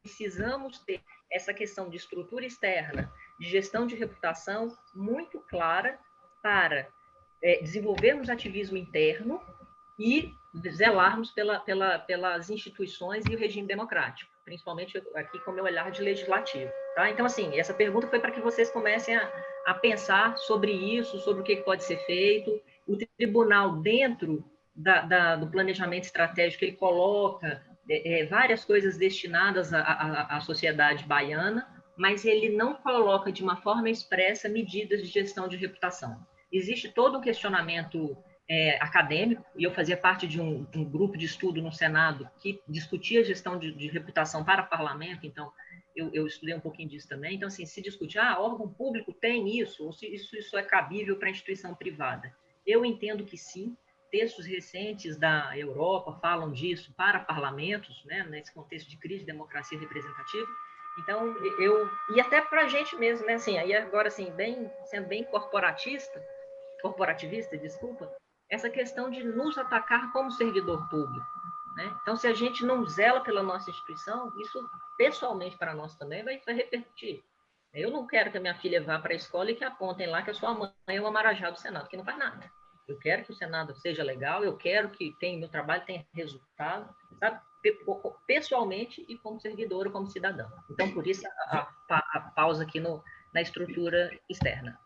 precisamos ter essa questão de estrutura externa, de gestão de reputação muito clara para desenvolvermos ativismo interno e zelarmos pelas instituições e o regime democrático, principalmente aqui com o meu olhar de legislativo. Tá? Então, assim, essa pergunta foi para que vocês comecem a pensar sobre isso, sobre o que pode ser feito. O tribunal, dentro do planejamento estratégico, ele coloca várias coisas destinadas à sociedade baiana, mas ele não coloca de uma forma expressa medidas de gestão de reputação. Existe todo um questionamento acadêmico, e eu fazia parte de um grupo de estudo no Senado que discutia gestão de reputação para parlamento, então eu estudei um pouquinho disso também. Então, assim, se discute, órgão público tem isso, ou se isso é cabível para instituição privada. Eu entendo que sim. Textos recentes da Europa falam disso para parlamentos, né, nesse contexto de crise de democracia representativa. Então, e até para a gente mesmo, né, assim, aí agora, assim, sendo bem corporativista, desculpa, essa questão de nos atacar como servidor público, né? Então, se a gente não zela pela nossa instituição, isso, pessoalmente, para nós também vai repercutir. Eu não quero que a minha filha vá para a escola e que apontem lá que a sua mãe é uma marajá do Senado, que não faz nada. Eu quero que o Senado seja legal, eu quero que meu trabalho tenha resultado, sabe? Pessoalmente e como servidor ou como cidadão. Então, por isso, a pausa aqui na estrutura externa.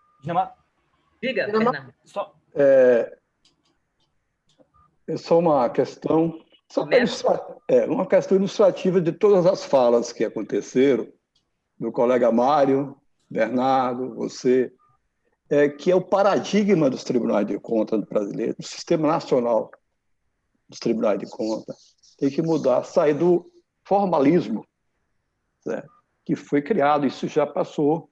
Diga, Fernando. É só uma questão, uma questão ilustrativa de todas as falas que aconteceram, do colega Mário, Bernardo, você, que é o paradigma dos tribunais de contas brasileiros, do sistema nacional dos tribunais de contas. Tem que mudar, sair do formalismo, certo? Que foi criado, isso já passou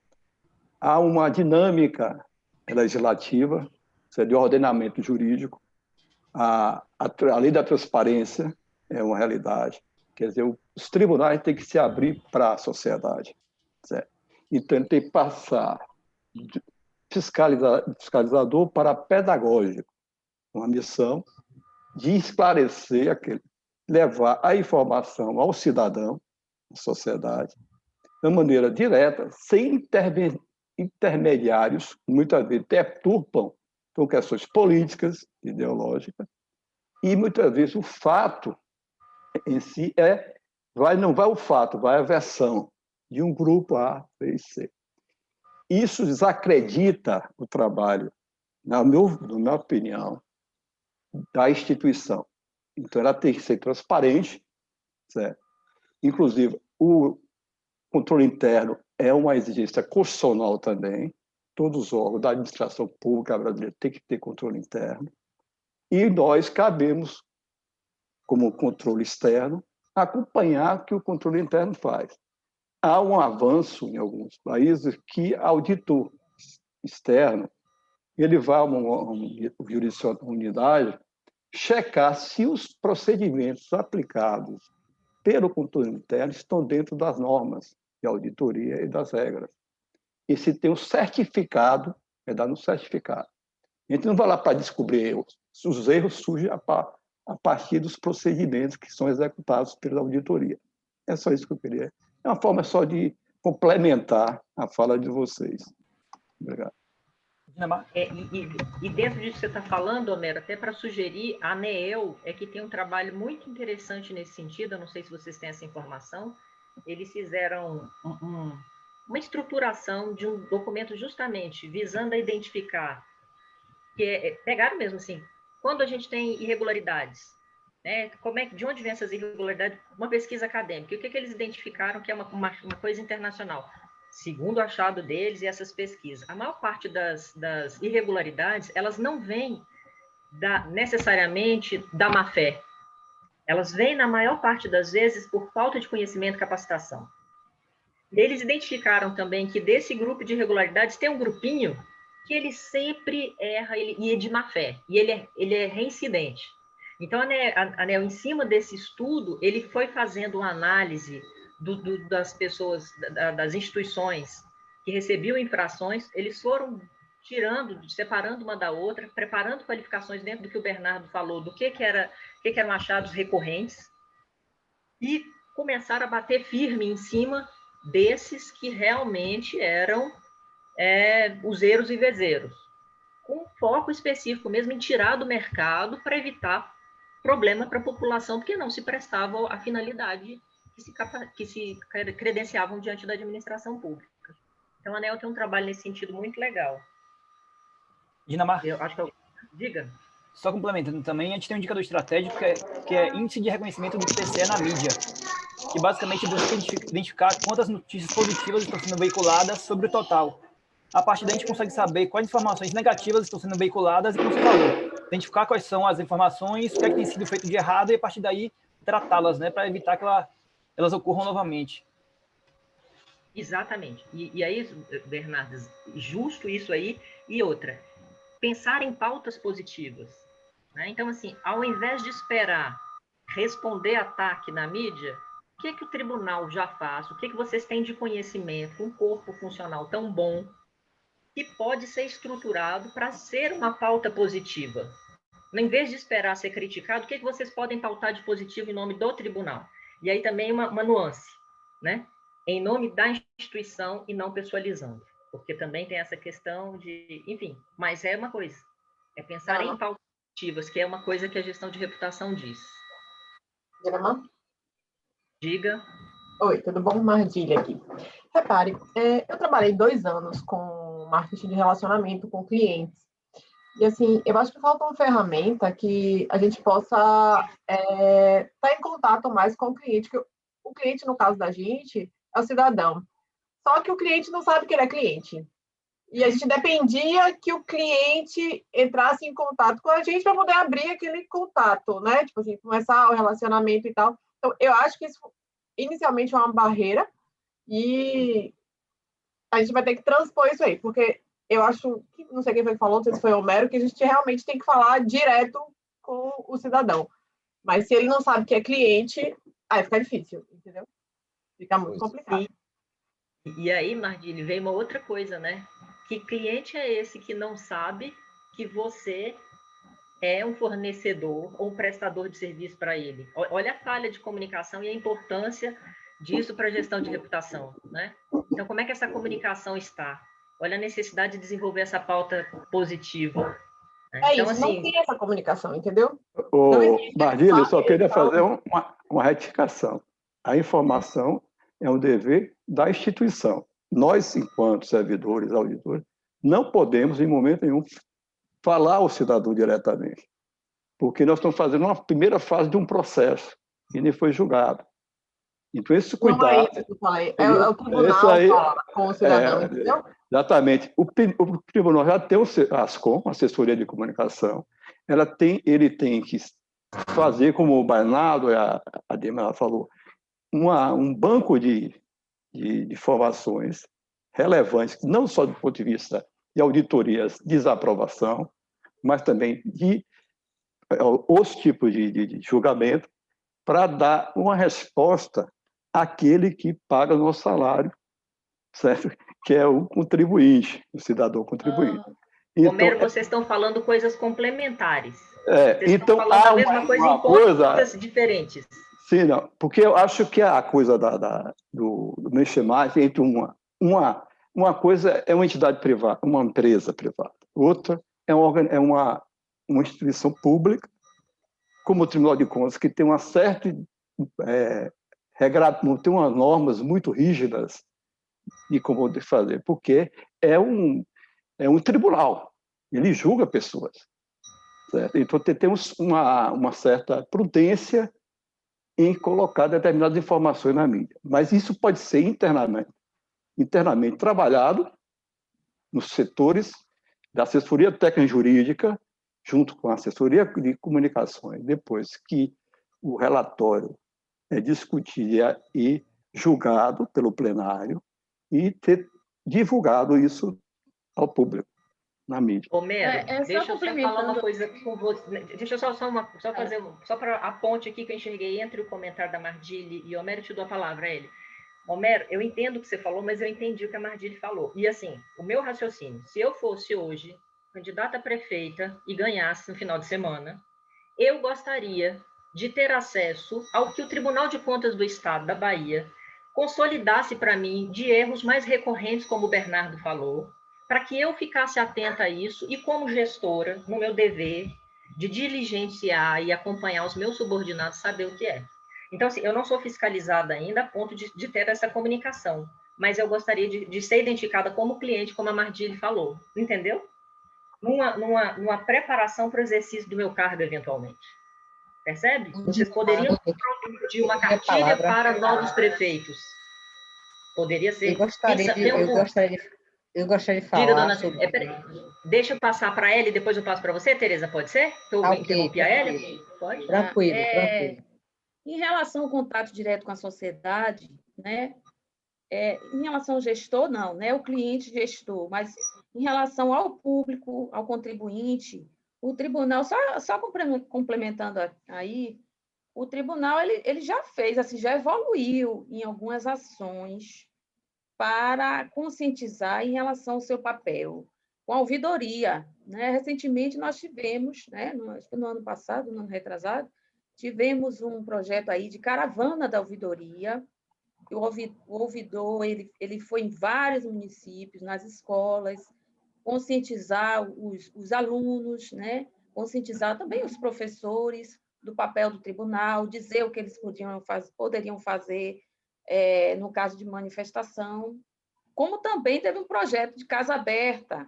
a uma dinâmica legislativa, de ordenamento jurídico. A lei da transparência é uma realidade. Quer dizer, os tribunais têm que se abrir para a sociedade, certo? Então, tem que passar fiscalizador para pedagógico, uma missão de esclarecer, levar a informação ao cidadão, à sociedade, de maneira direta, sem intermediários, muitas vezes perturbam por questões políticas, ideológicas, e muitas vezes o fato em si não vai o fato, vai a versão de um grupo A, B e C. Isso desacredita o trabalho, na minha opinião, da instituição. Então, ela tem que ser transparente, certo? Inclusive, o controle interno é uma exigência constitucional também. Todos os órgãos da administração pública brasileira têm que ter controle interno. E nós cabemos, como controle externo, acompanhar o que o controle interno faz. Há um avanço em alguns países que auditor externo ele vai a uma unidade checar se os procedimentos aplicados pelo controle interno estão dentro das normas de auditoria e das regras. E se tem um certificado, é dado um certificado. A gente não vai lá para descobrir erros. Os erros surgem a partir dos procedimentos que são executados pela auditoria. É só isso que eu queria. É uma forma só de complementar a fala de vocês. Obrigado. E dentro disso que você está falando, Homero, até para sugerir, a ANEEL que tem um trabalho muito interessante nesse sentido, eu não sei se vocês têm essa informação, eles fizeram uma estruturação de um documento justamente visando a identificar, pegaram mesmo assim, quando a gente tem irregularidades, né, de onde vem essas irregularidades, uma pesquisa acadêmica, e o que eles identificaram que é uma coisa internacional, segundo o achado deles e essas pesquisas. A maior parte das irregularidades, elas não vêm necessariamente da má-fé. Elas vêm, na maior parte das vezes, por falta de conhecimento e capacitação. Eles identificaram também que desse grupo de irregularidades tem um grupinho que ele sempre erra e é de má-fé, e ele é reincidente. Então, a ANEEL, em cima desse estudo, ele foi fazendo uma análise das pessoas, das instituições que recebiam infrações, eles foram separando uma da outra, preparando qualificações dentro do que o Bernardo falou, do que eram achados recorrentes, e começaram a bater firme em cima desses que realmente eram os zeros e vezeros, com foco específico mesmo em tirar do mercado para evitar problema para a população, porque não se prestava à finalidade que se credenciavam diante da administração pública. Então, a ANEEL tem um trabalho nesse sentido muito legal. Dinamarca. Eu acho que diga. Só complementando também, a gente tem um indicador estratégico que é índice de reconhecimento do IPCE na mídia, que basicamente busca identificar quantas notícias positivas estão sendo veiculadas sobre o total. A partir daí, a gente consegue saber quais informações negativas estão sendo veiculadas e, como você falou, identificar quais são as informações, o que tem sido feito de errado e, a partir daí, tratá-las, né, para evitar que elas ocorram novamente. Exatamente. E aí, Bernardo, justo isso aí. E outra, pensar em pautas positivas. Né? Então, assim, ao invés de esperar responder ataque na mídia, o que o tribunal já faz? O que vocês têm de conhecimento? Um corpo funcional tão bom que pode ser estruturado para ser uma pauta positiva. Em vez de esperar ser criticado, o que vocês podem pautar de positivo em nome do tribunal? E aí também uma nuance, né? Em nome da instituição e não pessoalizando. Porque também tem essa questão de... Enfim, mas é uma coisa. É pensar em pautas positivas, que é uma coisa que a gestão de reputação diz. Diga. Oi, tudo bom? Mardília aqui. Repare, eu trabalhei 2 anos com marketing de relacionamento com clientes. E, assim, eu acho que falta uma ferramenta que a gente possa estar em contato mais com o cliente, que o cliente, no caso da gente, é o cidadão. Só que o cliente não sabe que ele é cliente. E a gente dependia que o cliente entrasse em contato com a gente para poder abrir aquele contato, né? Tipo assim, começar o relacionamento e tal. Então, eu acho que isso, inicialmente, é uma barreira e a gente vai ter que transpor isso aí, porque eu acho, não sei quem foi que falou, não sei se foi o Homero, que a gente realmente tem que falar direto com o cidadão. Mas se ele não sabe que é cliente, aí fica difícil, entendeu? Fica muito complicado. E aí, Mardílio, veio uma outra coisa, né? que cliente é esse que não sabe que você é um fornecedor ou um prestador de serviço para ele? Olha a falha de comunicação e a importância disso para a gestão de reputação, né? Então, como é que essa comunicação está? Olha a necessidade de desenvolver essa pauta positiva. Né? É então, isso, não assim, tem essa comunicação, entendeu? Ô, Não existe. Mardílio, eu só queria Fala. fazer uma retificação. A informação é um dever da instituição. Nós, enquanto servidores, auditores, não podemos, em momento nenhum, falar ao cidadão diretamente, porque nós estamos fazendo uma primeira fase de um processo que nem foi julgado. Então, esse Não é cuidado... isso que eu falei. É o tribunal falar com o cidadão, entendeu? Exatamente. O tribunal já tem o ASCOM, Assessoria de Comunicação, ele tem que fazer, como o Bernardo e a Dema falou, um banco de informações relevantes, não só do ponto de vista de auditorias, desaprovação, mas também de outros tipos de julgamento, para dar uma resposta àquele que paga o nosso salário, certo? Que é o contribuinte, o cidadão contribuinte. Então, Homero, vocês estão falando coisas complementares. Vocês então, estão falando a mesma coisa em pontos diferentes. Sim, não, porque eu acho que a coisa do mexer-mais entre uma coisa é uma entidade privada, uma empresa privada, outra é uma instituição pública, como o Tribunal de Contas, que tem uma certa regra, tem umas normas muito rígidas de como fazer, porque é um tribunal, ele julga pessoas, certo? Então temos uma certa prudência em colocar determinadas informações na mídia, mas isso pode ser internamente trabalhado nos setores da assessoria técnica jurídica, junto com a assessoria de comunicações, depois que o relatório é discutido e julgado pelo plenário, e ter divulgado isso ao público, na mídia. Homero, deixa eu só falar uma coisa com você. Deixa eu só para a ponte aqui que eu enxerguei entre o comentário da Mardile e Homero, te dou a palavra a ele. Homero, eu entendo o que você falou, mas eu entendi o que a Mardile falou. E assim, o meu raciocínio, se eu fosse hoje candidata a prefeita e ganhasse no final de semana, eu gostaria de ter acesso ao que o Tribunal de Contas do Estado da Bahia consolidasse para mim de erros mais recorrentes, como o Bernardo falou, para que eu ficasse atenta a isso e, como gestora, no meu dever de diligenciar e acompanhar os meus subordinados, saber o que é. Então, assim, eu não sou fiscalizada ainda a ponto de ter essa comunicação, mas eu gostaria de ser identificada como cliente, como a Mardile falou, entendeu? Numa preparação para o exercício do meu cargo, eventualmente. Percebe? Vocês poderiam produzir uma cartilha para novos prefeitos. Poderia ser. Eu gostaria de falar. Diga, dona. Deixa eu passar para ela e depois eu passo para você, Tereza, pode ser? Eu interrompi a ela? Pode? Tranquilo. Em relação ao contato direto com a sociedade, né? Em relação ao gestor, não, né? O cliente gestor, mas em relação ao público, ao contribuinte, o tribunal, só complementando aí, o tribunal ele já fez, assim, já evoluiu em algumas ações para conscientizar em relação ao seu papel, com a ouvidoria, né? Recentemente nós tivemos, né, no ano passado, no ano retrasado, tivemos um projeto aí de caravana da ouvidoria. O ouvidor ele foi em vários municípios, nas escolas, conscientizar os alunos, né? Conscientizar também os professores do papel do tribunal, dizer o que eles poderiam fazer no caso de manifestação, como também teve um projeto de casa aberta,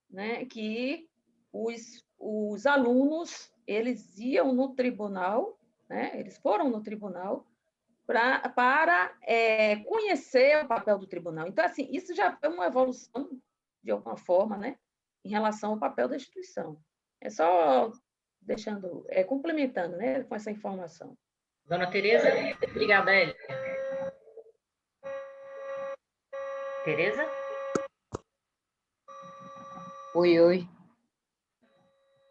né? Que os alunos eles iam no tribunal, né? Eles foram no tribunal para conhecer o papel do tribunal. Então, assim, isso já foi uma evolução, de alguma forma, né, em relação ao papel da instituição. É só deixando, complementando, né, com essa informação. Dona Tereza, obrigada, Elia. Tereza? Oi.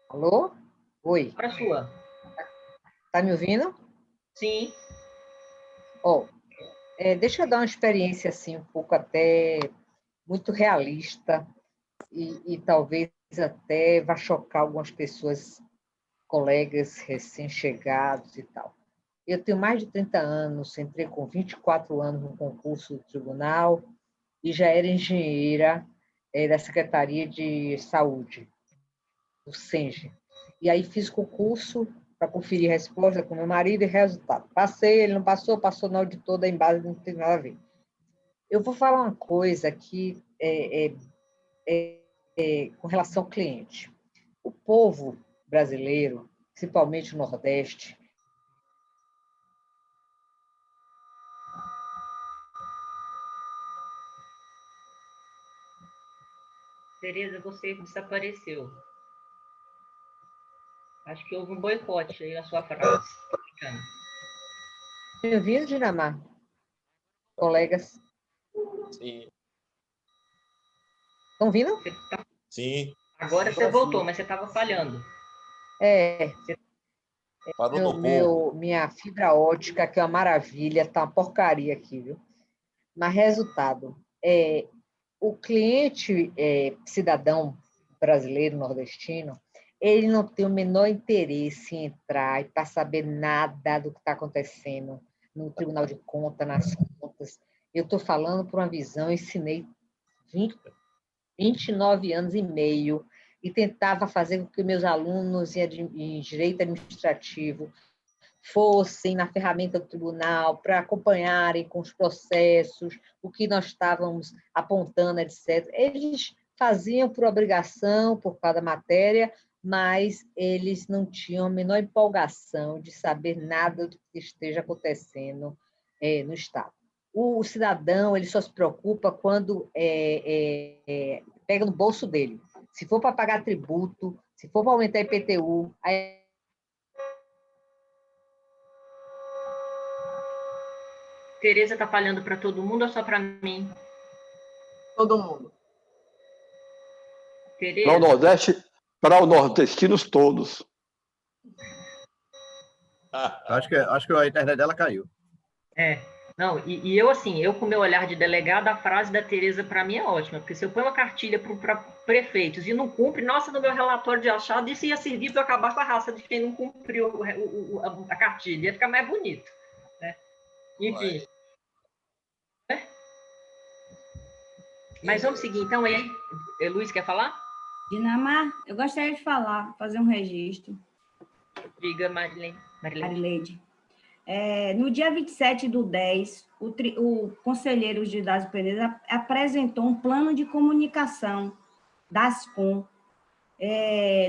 Alô? Oi. Para a sua. Tá me ouvindo? Sim. Deixa eu dar uma experiência assim, um pouco até muito realista e talvez até vá chocar algumas pessoas, colegas recém-chegados e tal. Eu tenho mais de 30 anos, entrei com 24 anos no concurso do tribunal e já era engenheira da Secretaria de Saúde, do SENGE. E aí fiz concurso para conferir resposta com meu marido e resultado. Passei, ele não passou, passou no auditor da Embasa, não tem nada a ver. Eu vou falar uma coisa que com relação ao cliente. O povo brasileiro, principalmente o Nordeste, Tereza, você desapareceu. Acho que houve um boicote aí na sua frase. me ouvindo, Dinamar? Colegas? Sim. Estão ouvindo? Sim. Agora você voltou, mas você estava falhando. Parou no povo. Minha fibra ótica, que é uma maravilha, tá uma porcaria aqui, viu? Mas resultado, o cliente cidadão brasileiro, nordestino, ele não tem o menor interesse em entrar e para saber nada do que está acontecendo no Tribunal de Contas, nas contas. Eu estou falando por uma visão, eu ensinei 29 anos e meio e tentava fazer com que meus alunos em direito administrativo fossem na ferramenta do tribunal para acompanharem com os processos, o que nós estávamos apontando, etc. Eles faziam por obrigação, por causa da matéria, mas eles não tinham a menor empolgação de saber nada do que esteja acontecendo no Estado. O cidadão ele só se preocupa quando pega no bolso dele. Se for para pagar tributo, se for para aumentar IPTU, Tereza está falhando para todo mundo ou só para mim? Todo mundo. Tereza? Para o Nordeste, para os nordestinos todos. Acho que a internet dela caiu. Não, e eu, assim, eu com o meu olhar de delegado, a frase da Tereza, para mim, é ótima, porque se eu ponho uma cartilha para prefeitos e não cumpre, nossa, no meu relatório de achado, isso ia servir para acabar com a raça de quem não cumpriu a cartilha, ia ficar mais bonito, né? Enfim. Mas vamos seguir, então, aí. Luiz, quer falar? Dinamar, eu gostaria de falar, fazer um registro. Diga, Marileide. No dia 27/10, o conselheiro Gildas Pereira apresentou um plano de comunicação da Ascom.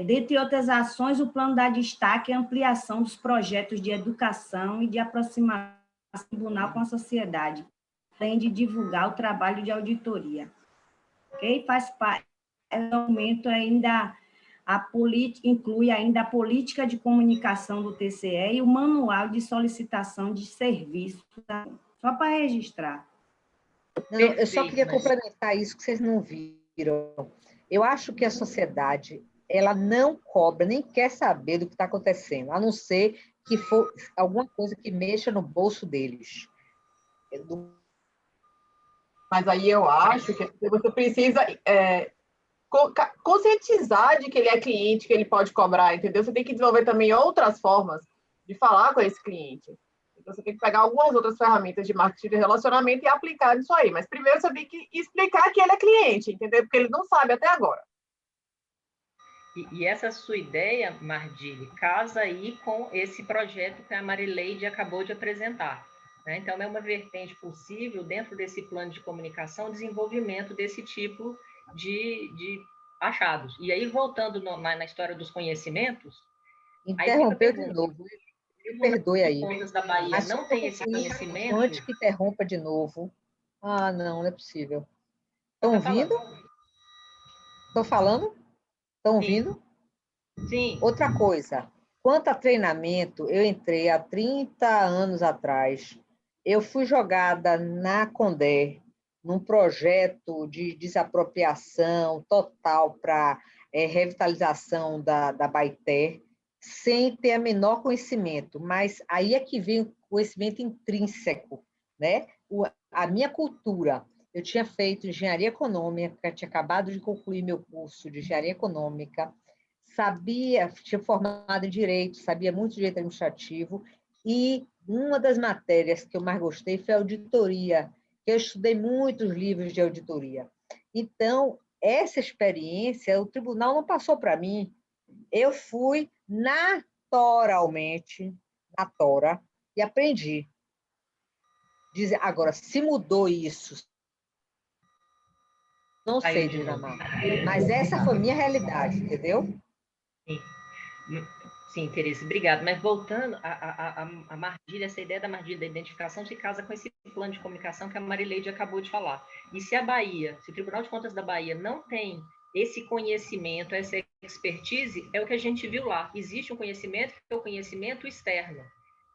Dentre outras ações, o plano dá destaque à ampliação dos projetos de educação e de aproximação do tribunal com a sociedade, além de divulgar o trabalho de auditoria. Okay? Faz parte do aumento ainda... inclui ainda a política de comunicação do TCE e o manual de solicitação de serviços, só para registrar. Não, eu só queria complementar isso que vocês não viram. Eu acho que a sociedade ela não cobra, nem quer saber do que está acontecendo, a não ser que for alguma coisa que mexa no bolso deles. Mas aí eu acho que você precisa... conscientizar de que ele é cliente, que ele pode cobrar, entendeu? Você tem que desenvolver também outras formas de falar com esse cliente. Então, você tem que pegar algumas outras ferramentas de marketing de relacionamento e aplicar isso aí. Mas primeiro você tem que explicar que ele é cliente, entendeu? Porque ele não sabe até agora. E essa sua ideia, Mardile, casa aí com esse projeto que a Marileide acabou de apresentar, né? Então, é uma vertente possível, dentro desse plano de comunicação, desenvolvimento desse tipo de achados. E aí, voltando na história dos conhecimentos... Interrompeu de novo. Me perdoe aí. Da Bahia mas não tem esse conhecimento... Antes que interrompa de novo. Não é possível. Estão ouvindo? Estou falando? Estão ouvindo? Sim. Outra coisa. Quanto a treinamento, eu entrei há 30 anos atrás. Eu fui jogada na Condé, num projeto de desapropriação total para revitalização da Baité, sem ter o menor conhecimento, mas aí é que vem o conhecimento intrínseco, né? A minha cultura. Eu tinha feito engenharia econômica, tinha acabado de concluir meu curso de engenharia econômica, tinha formado em direito, sabia muito de direito administrativo, e uma das matérias que eu mais gostei foi a auditoria, que eu estudei muitos livros de auditoria. Então, essa experiência, o tribunal não passou para mim, eu fui naturalmente, na tora, e aprendi. Agora, se mudou isso, não sei, Dinamar, mas essa foi minha realidade, entendeu? Sim, Teresa, obrigada. Mas voltando, a Mardilha, essa ideia da Mardilha da identificação se casa com esse plano de comunicação que a Marileide acabou de falar. E se o Tribunal de Contas da Bahia não tem esse conhecimento, essa expertise, é o que a gente viu lá. Existe um conhecimento que é o conhecimento externo.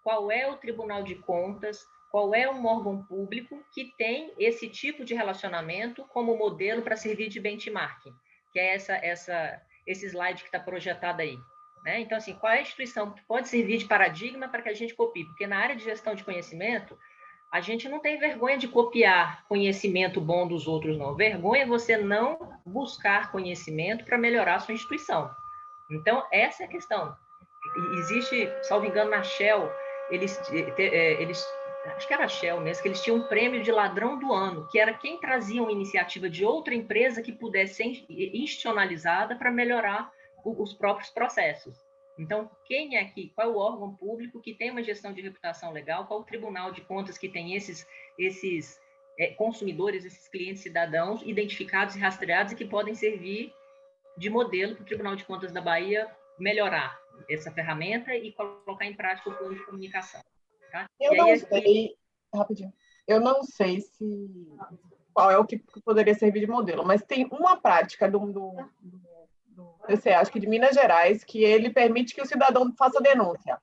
Qual é o Tribunal de Contas? Qual é um órgão público que tem esse tipo de relacionamento como modelo para servir de benchmarking? Que é esse slide que está projetado aí. Né? Então, assim, qual é a instituição que pode servir de paradigma para que a gente copie? Porque na área de gestão de conhecimento, a gente não tem vergonha de copiar conhecimento bom dos outros, não. Vergonha é você não buscar conhecimento para melhorar a sua instituição. Então, essa é a questão. Existe, salvo engano, na Shell, eles acho que era a Shell mesmo, que eles tinham um prêmio de ladrão do ano, que era quem trazia uma iniciativa de outra empresa que pudesse ser institucionalizada para melhorar os próprios processos. Então, quem é aqui? Qual é o órgão público que tem uma gestão de reputação legal? Qual o Tribunal de Contas que tem esses consumidores, esses clientes cidadãos identificados e rastreados e que podem servir de modelo para o Tribunal de Contas da Bahia melhorar essa ferramenta e colocar em prática o plano de comunicação. Tá? Rapidinho, eu não sei qual é o que poderia servir de modelo, mas tem uma prática do TCE, acho que de Minas Gerais, que ele permite que o cidadão faça denúncia.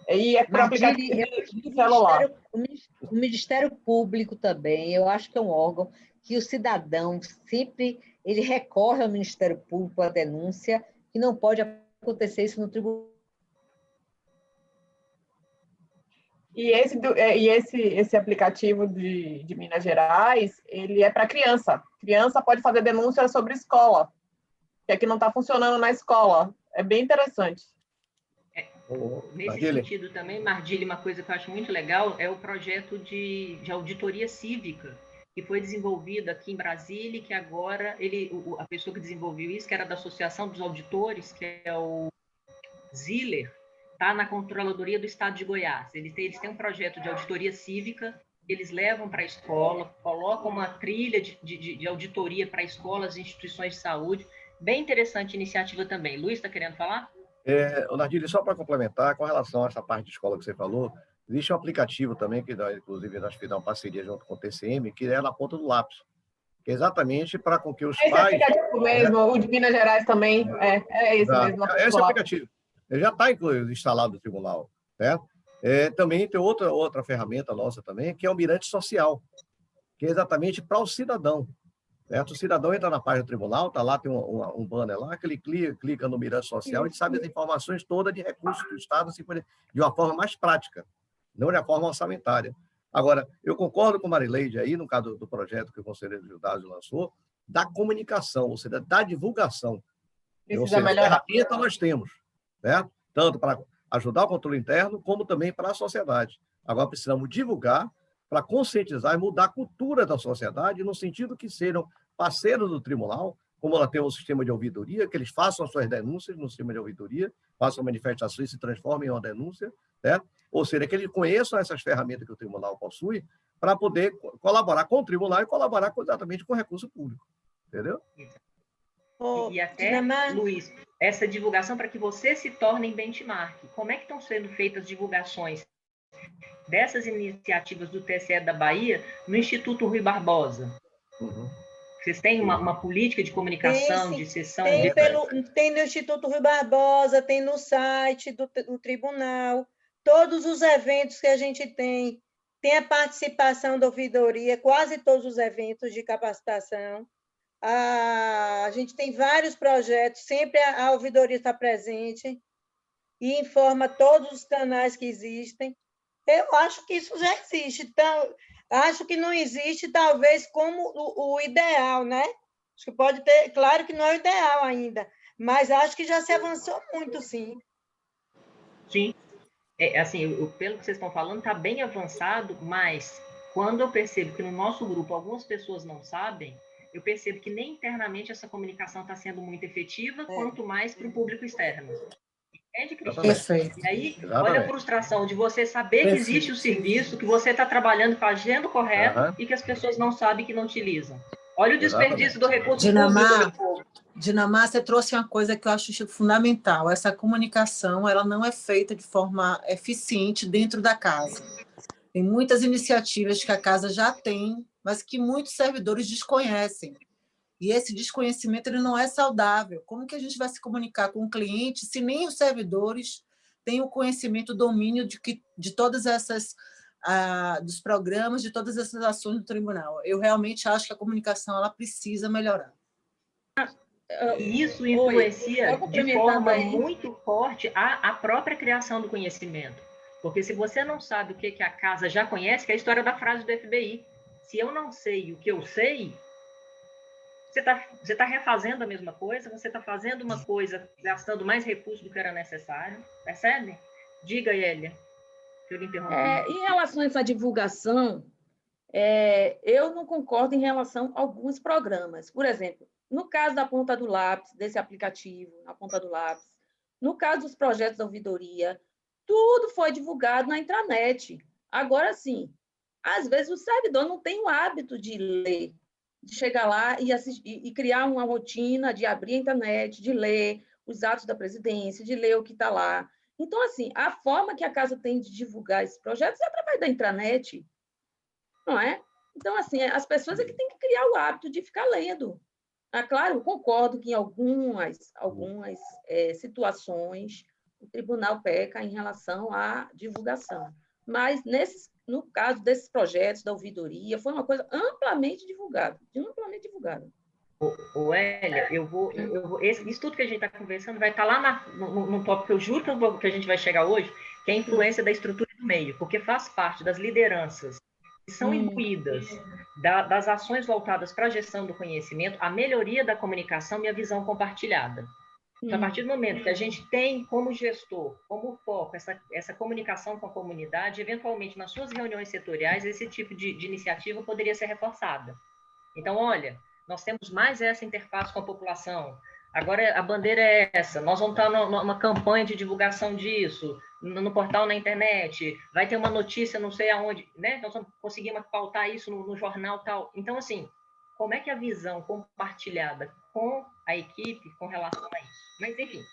E é para aplicativo de celular. O Ministério Público também, eu acho que é um órgão que o cidadão sempre ele recorre ao Ministério Público a denúncia, que não pode acontecer isso no tribunal. E esse aplicativo de Minas Gerais, ele é para criança. Criança pode fazer denúncia sobre escola, que é que não está funcionando na escola. É bem interessante. Nesse sentido também, Mardilha, uma coisa que eu acho muito legal é o projeto de auditoria cívica, que foi desenvolvido aqui em Brasília, que agora a pessoa que desenvolveu isso, que era da Associação dos Auditores, que é o Ziller, está na Controladoria do Estado de Goiás. Eles têm um projeto de auditoria cívica, eles levam para a escola, colocam uma trilha de auditoria para escolas e instituições de saúde. Bem interessante a iniciativa também. Luiz, está querendo falar? Nardilha, só para complementar, com relação a essa parte de escola que você falou, existe um aplicativo também, que inclusive nós fizemos uma parceria junto com o TCM, que é na ponta do lápis, que é exatamente para com que os pais... Esse aplicativo mesmo, o de Minas Gerais também, é esse mesmo. Esse aplicativo já está instalado no tribunal, né? Também tem outra ferramenta nossa também, que é o Mirante Social, que é exatamente para o cidadão. Certo? O cidadão entra na página do tribunal, tá lá, tem um banner lá, que ele clica no Mirante Social e sabe as informações todas de recursos do Estado assim, de uma forma mais prática, não de uma forma orçamentária. Agora, eu concordo com a Marileide aí, no caso do projeto que o Conselheiro Gildásio lançou, da comunicação, ou seja, da divulgação. Precisa melhorar. Ferramenta nós temos, certo? Tanto para ajudar o controle interno, como também para a sociedade. Agora, precisamos divulgar para conscientizar e mudar a cultura da sociedade, no sentido que sejam parceiros do tribunal, como ela tem um sistema de ouvidoria, que eles façam as suas denúncias no sistema de ouvidoria, façam manifestações e se transformem em uma denúncia, certo? Ou seja, que eles conheçam essas ferramentas que o tribunal possui para poder colaborar com o tribunal e colaborar exatamente com o recurso público. Entendeu? E até, Luiz, essa divulgação para que você se torne benchmark. Como é que estão sendo feitas as divulgações dessas iniciativas do TCE da Bahia no Instituto Rui Barbosa? Vocês têm uma política de comunicação, de sessão? Tem no Instituto Rui Barbosa, tem no site do tribunal, todos os eventos que a gente tem a participação da ouvidoria, quase todos os eventos de capacitação. A gente tem vários projetos, sempre a ouvidoria está presente e informa todos os canais que existem. Eu acho que isso já existe. Então, Acho que não existe, talvez, como o ideal, né? Acho que pode ter, claro que não é o ideal ainda, mas acho que já se avançou muito, sim. Sim. Assim, pelo que vocês estão falando, está bem avançado, mas quando eu percebo que no nosso grupo algumas pessoas não sabem, eu percebo que nem internamente essa comunicação está sendo muito efetiva, quanto mais para o público externo. Entende, Cristina? Perfeito. E aí, Exatamente. olha a frustração de você saber que existe o serviço, que você está trabalhando, fazendo correto, e que as pessoas não sabem que não utilizam. Olha o desperdício do recurso público. Dinamar, você trouxe uma coisa que eu acho fundamental. Essa comunicação, ela não é feita de forma eficiente dentro da casa. Tem muitas iniciativas que a casa já tem, mas que muitos servidores desconhecem. E esse desconhecimento ele não é saudável. Como que a gente vai se comunicar com o cliente se nem os servidores têm o conhecimento, o domínio de todas essas dos programas, de todas essas ações do tribunal? Eu realmente acho que a comunicação ela precisa melhorar. E isso influencia de forma muito forte a própria criação do conhecimento. Porque se você não sabe o que a casa já conhece, que é a história da frase do FBI, se eu não sei o que eu sei, você tá refazendo a mesma coisa, você está fazendo uma coisa gastando mais recursos do que era necessário, percebe? Diga, Elia, que eu lhe interrompi. Em relação a essa divulgação, eu não concordo em relação a alguns programas. Por exemplo, no caso da Ponta do Lápis, desse aplicativo, na Ponta do Lápis, no caso dos projetos da ouvidoria, tudo foi divulgado na intranet. Agora, sim, às vezes o servidor não tem o hábito de ler, de chegar lá e, e criar uma rotina de abrir a internet, de ler os atos da presidência, de ler o que está lá. Então, assim, a forma que a casa tem de divulgar esses projetos é através da intranet, não é? Então, assim, as pessoas é que têm que criar o hábito de ficar lendo. Claro, concordo que em algumas situações o tribunal peca em relação à divulgação, mas no caso desses projetos da ouvidoria, foi uma coisa amplamente divulgada, Elia, isso tudo que a gente está conversando vai estar lá no tópico que eu juro que a gente vai chegar hoje, que é a influência da estrutura do meio, porque faz parte das lideranças que são imbuídas das ações voltadas para a gestão do conhecimento, a melhoria da comunicação e a visão compartilhada. Então, a partir do momento que a gente tem como gestor, como foco, essa comunicação com a comunidade, eventualmente nas suas reuniões setoriais, esse tipo de iniciativa poderia ser reforçada. Então, olha, nós temos mais essa interface com a população. Agora, a bandeira é essa. Nós vamos estar numa campanha de divulgação disso, no portal, na internet. Vai ter uma notícia, não sei aonde, né? Nós vamos conseguir pautar isso no jornal tal. Então, assim, como é que a visão compartilhada com a equipe com relação a isso? Mas, enfim,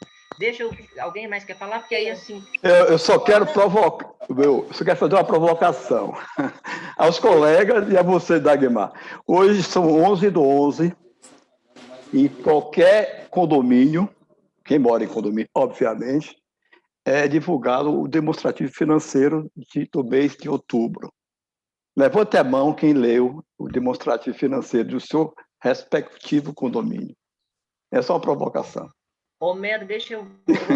alguém mais quer falar? Porque aí, assim... Eu só quero provocar... Eu só quero fazer uma provocação aos colegas e a você, Dagmar. Hoje são 11/11, em qualquer condomínio, quem mora em condomínio, obviamente, é divulgado o demonstrativo financeiro do mês de outubro. Levante a mão quem leu o demonstrativo financeiro do seu respectivo condomínio. É só uma provocação. Homero, deixa eu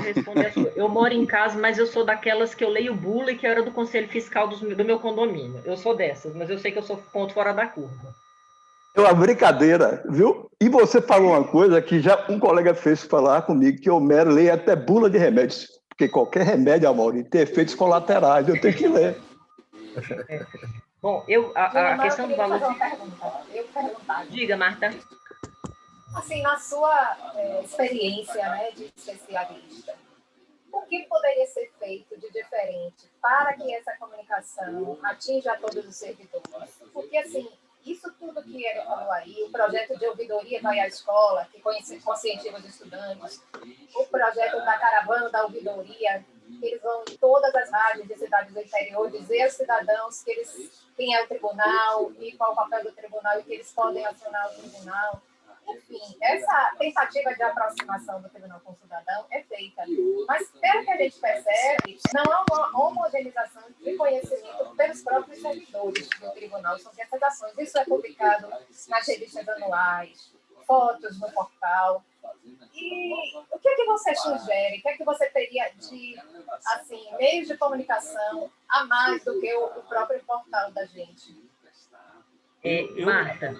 responder a sua. Eu moro em casa, mas eu sou daquelas que eu leio bula e que era do Conselho Fiscal do meu condomínio. Eu sou dessas, mas eu sei que eu sou ponto fora da curva. É uma brincadeira, viu? E você falou uma coisa que já um colega fez falar comigo, que o Homero lê até bula de remédios, porque qualquer remédio, Amaury, tem efeitos colaterais, eu tenho que ler. Bom, a questão do valor... Diga, Marta. Assim, na sua experiência, né, de especialista, o que poderia ser feito de diferente para que essa comunicação atinja todos os servidores? Porque, assim, isso tudo que ele falou aí, o projeto de ouvidoria vai à escola, que conscientiza os estudantes, o projeto da caravana da ouvidoria, que eles vão em todas as rádios de cidades do interior dizer aos cidadãos quem é o tribunal e qual o papel do tribunal e que eles podem acionar o tribunal. Enfim, essa tentativa de aproximação do tribunal com o cidadão é feita. Mas, pelo que a gente percebe, não há uma homogeneização de conhecimento pelos próprios servidores do tribunal sobre essas ações. Isso é publicado nas revistas anuais, fotos no portal. E o que é que você sugere? O que é que você teria de meios de comunicação a mais do que o próprio portal da gente? Marta,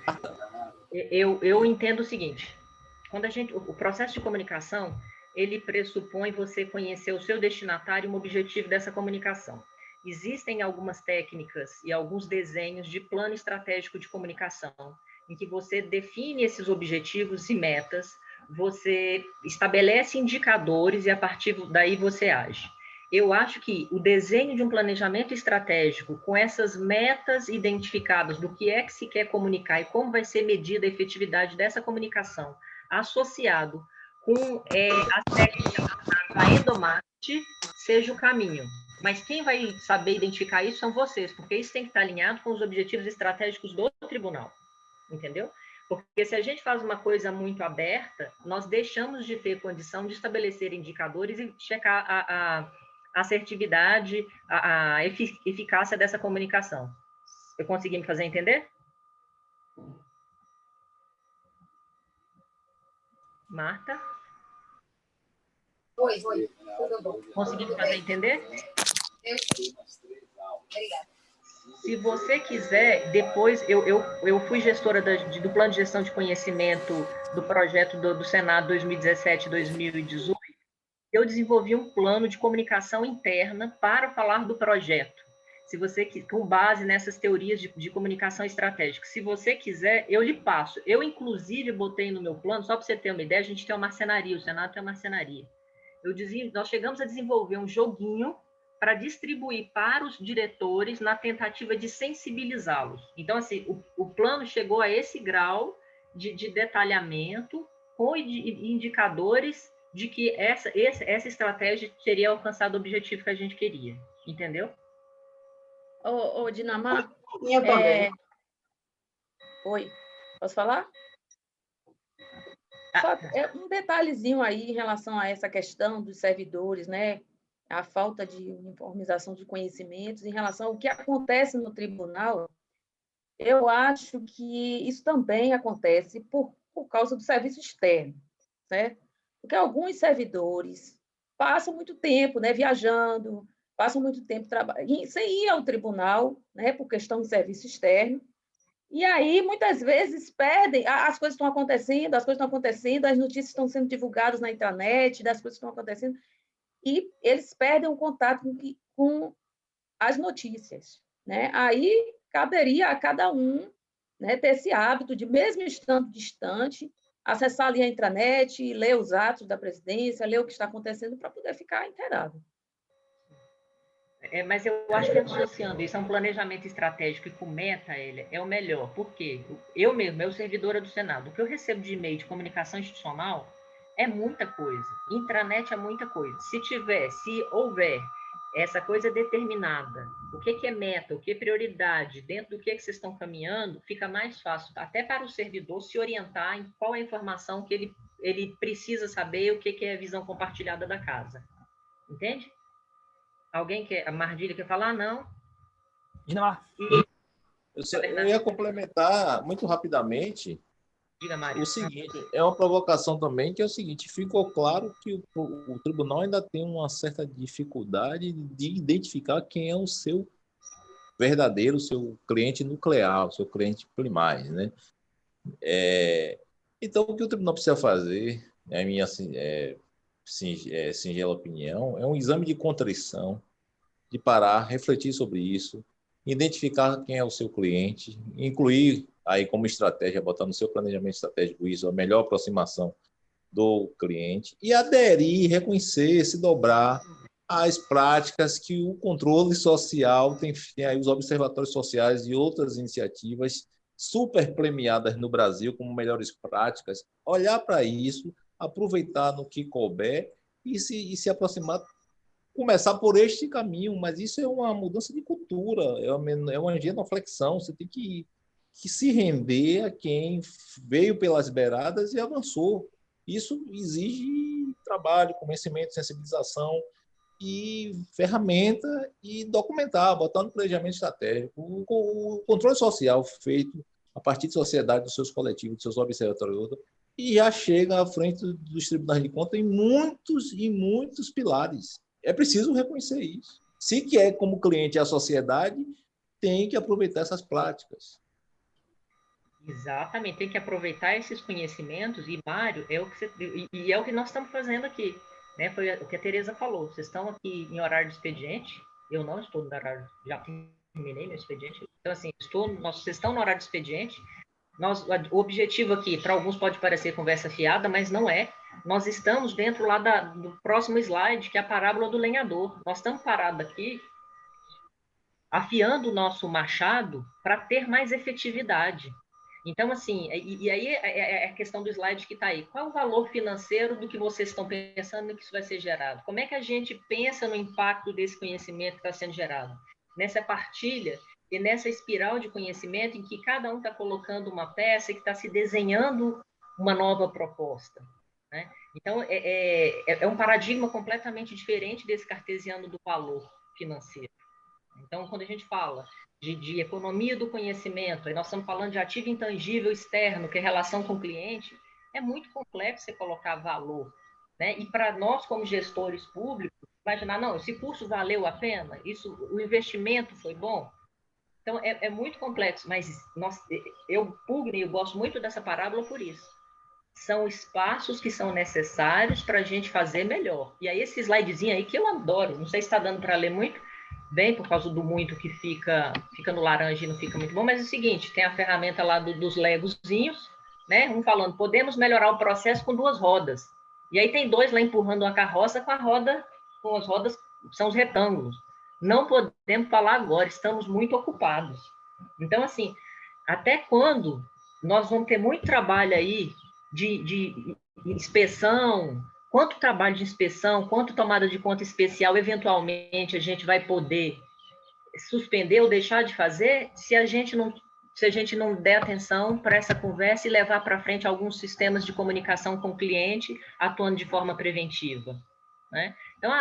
eu entendo o seguinte, quando o processo de comunicação, ele pressupõe você conhecer o seu destinatário e o objetivo dessa comunicação. Existem algumas técnicas e alguns desenhos de plano estratégico de comunicação, em que você define esses objetivos e metas, você estabelece indicadores e a partir daí você age. Eu acho que o desenho de um planejamento estratégico com essas metas identificadas do que é que se quer comunicar e como vai ser medida a efetividade dessa comunicação, associado com as técnicas da endomarketing, seja o caminho. Mas quem vai saber identificar isso são vocês, porque isso tem que estar alinhado com os objetivos estratégicos do tribunal, entendeu? Porque se a gente faz uma coisa muito aberta, nós deixamos de ter condição de estabelecer indicadores e checar a assertividade, a eficácia dessa comunicação. Eu consegui me fazer entender? Marta? Oi, tudo bom. Consegui me fazer entender? Eu sim. Obrigada. Se você quiser, depois, eu fui gestora do plano de gestão de conhecimento do projeto do Senado 2017-2018, eu desenvolvi um plano de comunicação interna para falar do projeto, se você com base nessas teorias de comunicação estratégica. Se você quiser, eu lhe passo. Eu, inclusive, botei no meu plano, só para você ter uma ideia, a gente tem uma marcenaria, o Senado tem uma marcenaria. Nós chegamos a desenvolver um joguinho para distribuir para os diretores na tentativa de sensibilizá-los. Então, assim, o plano chegou a esse grau de detalhamento com indicadores de que essa estratégia teria alcançado o objetivo que a gente queria. Entendeu? Ô, Dinamar? Eu também. Oi, posso falar? Só um detalhezinho aí em relação a essa questão dos servidores, né? A falta de uniformização de conhecimentos em relação ao que acontece no tribunal. Eu acho que isso também acontece por causa do serviço externo, certo? Porque alguns servidores passam muito tempo, né, viajando, passam muito tempo sem ir ao tribunal, né, por questão de serviço externo. E aí, muitas vezes, perdem, as coisas estão acontecendo, as notícias estão sendo divulgadas na internet, das coisas estão acontecendo, e eles perdem o contato com as notícias, né? Aí, caberia a cada um, né, ter esse hábito de, mesmo estando distante, acessar ali a intranet, ler os atos da presidência, ler o que está acontecendo para poder ficar inteirado. Mas eu acho que associando isso a um planejamento estratégico e com meta, ele é o melhor. Por quê? Eu mesmo, eu servidora do Senado, o que eu recebo de e-mail de comunicação institucional é muita coisa. Intranet é muita coisa. Se houver essa coisa determinada, o que é meta, o que é prioridade, dentro do que vocês estão caminhando, fica mais fácil, até para o servidor se orientar em qual é a informação que ele precisa saber, o que é a visão compartilhada da casa. Entende? Alguém quer? A Mardília quer falar? Não? Dinamar. Eu ia complementar muito rapidamente. Diga, Mário. O seguinte, é uma provocação também, que é o seguinte: ficou claro que o tribunal ainda tem uma certa dificuldade de identificar quem é o seu verdadeiro, o seu cliente nuclear, o seu cliente primário, né? Então, o que o tribunal precisa fazer, a minha singela opinião, é um exame de contrição, de parar, refletir sobre isso, identificar quem é o seu cliente, incluir aí como estratégia, botar no seu planejamento estratégico isso, a melhor aproximação do cliente, e aderir, reconhecer, se dobrar às práticas que o controle social tem aí os observatórios sociais e outras iniciativas super premiadas no Brasil como melhores práticas, olhar para isso, aproveitar no que couber e se aproximar, começar por este caminho, mas isso é uma mudança de cultura, é uma genuflexão, você tem que se render a quem veio pelas beiradas e avançou. Isso exige trabalho, conhecimento, sensibilização e ferramenta e documentar, botar no planejamento estratégico. O controle social feito a partir de sociedade, dos seus coletivos, dos seus observatórios, e já chega à frente dos tribunais de contas em muitos pilares. É preciso reconhecer isso. Se quer, como cliente, a sociedade, tem que aproveitar essas práticas. Exatamente, tem que aproveitar esses conhecimentos, e Mário, é o que nós estamos fazendo aqui, né? Foi o que a Tereza falou, vocês estão aqui em horário de expediente, eu não estou no horário, já terminei meu expediente, então assim, vocês estão no horário de expediente, o objetivo aqui, para alguns pode parecer conversa fiada, mas não é, nós estamos dentro lá do próximo slide, que é a parábola do lenhador, nós estamos parados aqui, afiando o nosso machado para ter mais efetividade. Então, assim, e aí é a questão do slide que está aí. Qual é o valor financeiro do que vocês estão pensando que isso vai ser gerado? Como é que a gente pensa no impacto desse conhecimento que está sendo gerado? Nessa partilha e nessa espiral de conhecimento em que cada um está colocando uma peça e que está se desenhando uma nova proposta, né? Então, é um paradigma completamente diferente desse cartesiano do valor financeiro. Então, quando a gente fala de economia do conhecimento, aí nós estamos falando de ativo intangível externo, que é relação com o cliente, é muito complexo você colocar valor, né? E para nós, como gestores públicos, imaginar, não, esse curso valeu a pena? O investimento foi bom? Então, é muito complexo, mas Pugni, eu gosto muito dessa parábola por isso. São espaços que são necessários para a gente fazer melhor. E aí, esse slidezinho aí, que eu adoro, não sei se está dando para ler muito, bem por causa do muito que fica no laranja e não fica muito bom, mas é o seguinte, tem a ferramenta lá dos legozinhos, né? Um falando, podemos melhorar o processo com 2 rodas. E aí tem 2 lá empurrando uma carroça com as rodas, são os retângulos. Não podemos falar agora, estamos muito ocupados. Então, assim, até quando nós vamos ter muito trabalho aí de inspeção, quanto trabalho de inspeção, quanto tomada de conta especial, eventualmente, a gente vai poder suspender ou deixar de fazer se a gente não der atenção para essa conversa e levar para frente alguns sistemas de comunicação com o cliente, atuando de forma preventiva, né? Então,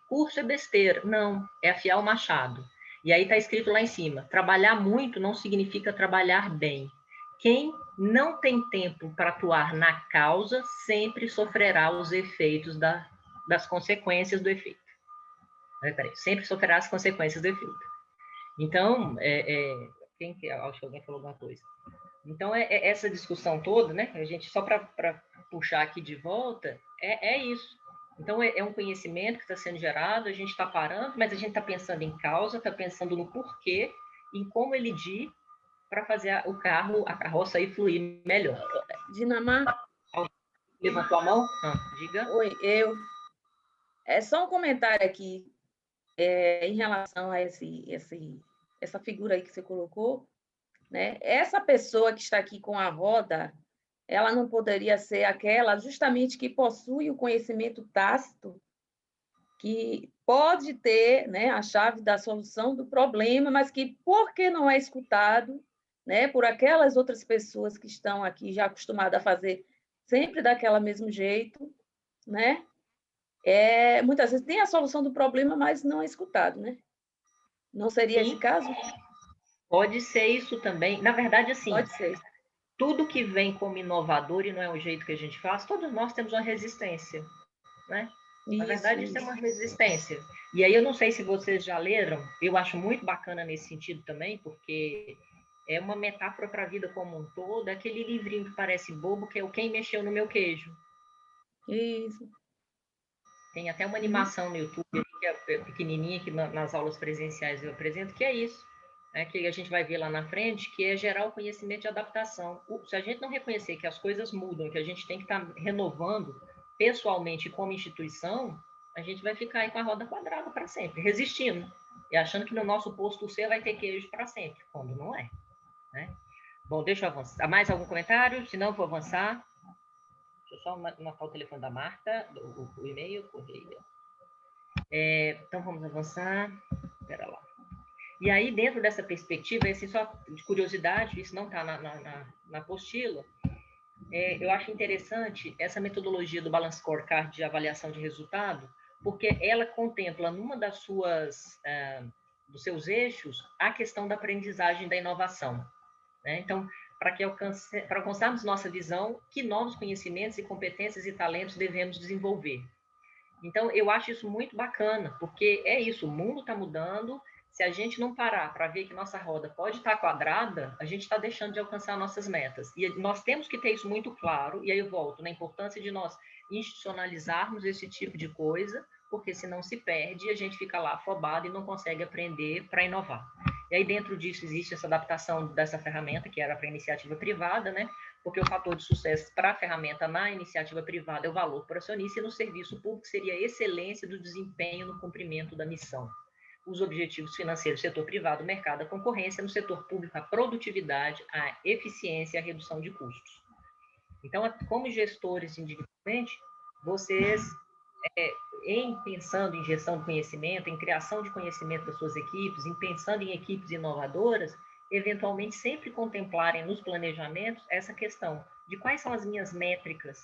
curso é besteira. Não, é afiar o machado. E aí está escrito lá em cima, trabalhar muito não significa trabalhar bem. Quem não tem tempo para atuar na causa sempre sofrerá os efeitos das consequências do efeito. Sempre sofrerá as consequências do efeito. Então, acho que alguém falou alguma coisa. Então, essa discussão toda, né? A gente, só para puxar aqui de volta, é isso. Então, é um conhecimento que está sendo gerado, a gente está parando, mas a gente está pensando em causa, está pensando no porquê, em como elidir para fazer a carroça aí fluir melhor. Dinamar? Levantou a mão? Diga. Oi, eu. É só um comentário aqui em relação a essa figura aí que você colocou, né? Essa pessoa que está aqui com a roda, ela não poderia ser aquela justamente que possui o conhecimento tácito, que pode ter, né, a chave da solução do problema, mas que, porque não é escutado, né, por aquelas outras pessoas que estão aqui já acostumadas a fazer sempre daquele mesmo jeito, né? Muitas vezes tem a solução do problema, mas não é escutado, né? Não seria esse caso? Pode ser isso também. Na verdade, assim, pode ser. Tudo que vem como inovador e não é o jeito que a gente faz, todos nós temos uma resistência, né? Na verdade, isso é uma resistência. E aí, eu não sei se vocês já leram, eu acho muito bacana nesse sentido também, porque é uma metáfora para a vida como um todo, é aquele livrinho que parece bobo, que é o Quem Mexeu no Meu Queijo. Isso. Tem até uma animação no YouTube, que é pequenininha, que nas aulas presenciais eu apresento, que é isso, né, que a gente vai ver lá na frente, que é gerar o conhecimento de adaptação. Se a gente não reconhecer que as coisas mudam, que a gente tem que estar renovando pessoalmente como instituição, a gente vai ficar aí com a roda quadrada para sempre, resistindo, e achando que no nosso posto C vai ter queijo para sempre, quando não é, né? Bom, deixa eu avançar. Mais algum comentário? Se não, vou avançar. Deixa eu só anotar o telefone da Marta, o e-mail, correio. Então, vamos avançar. Espera lá. E aí, dentro dessa perspectiva, assim, só de curiosidade, isso não está na apostila, eu acho interessante essa metodologia do Balance Scorecard de avaliação de resultado, porque ela contempla numa dos seus eixos a questão da aprendizagem da inovação, né? Então, para alcançarmos nossa visão, que novos conhecimentos e competências e talentos devemos desenvolver. Então, eu acho isso muito bacana, porque é isso, o mundo está mudando, Se a gente não parar para ver que nossa roda pode estar quadrada, a gente está deixando de alcançar nossas metas. E nós temos que ter isso muito claro, e aí eu volto na importância de nós institucionalizarmos esse tipo de coisa, porque senão se perde e a gente fica lá afobado e não consegue aprender para inovar. E aí dentro disso existe essa adaptação dessa ferramenta, que era para a iniciativa privada, né? Porque o fator de sucesso para a ferramenta na iniciativa privada é o valor por acionista, e no serviço público seria a excelência do desempenho no cumprimento da missão. Os objetivos financeiros do setor privado, o mercado, a concorrência, no setor público, a produtividade, a eficiência e a redução de custos. Então, como gestores individualmente, vocês, pensando em gestão de conhecimento, em criação de conhecimento das suas equipes, pensando em equipes inovadoras, eventualmente sempre contemplarem nos planejamentos essa questão de quais são as minhas métricas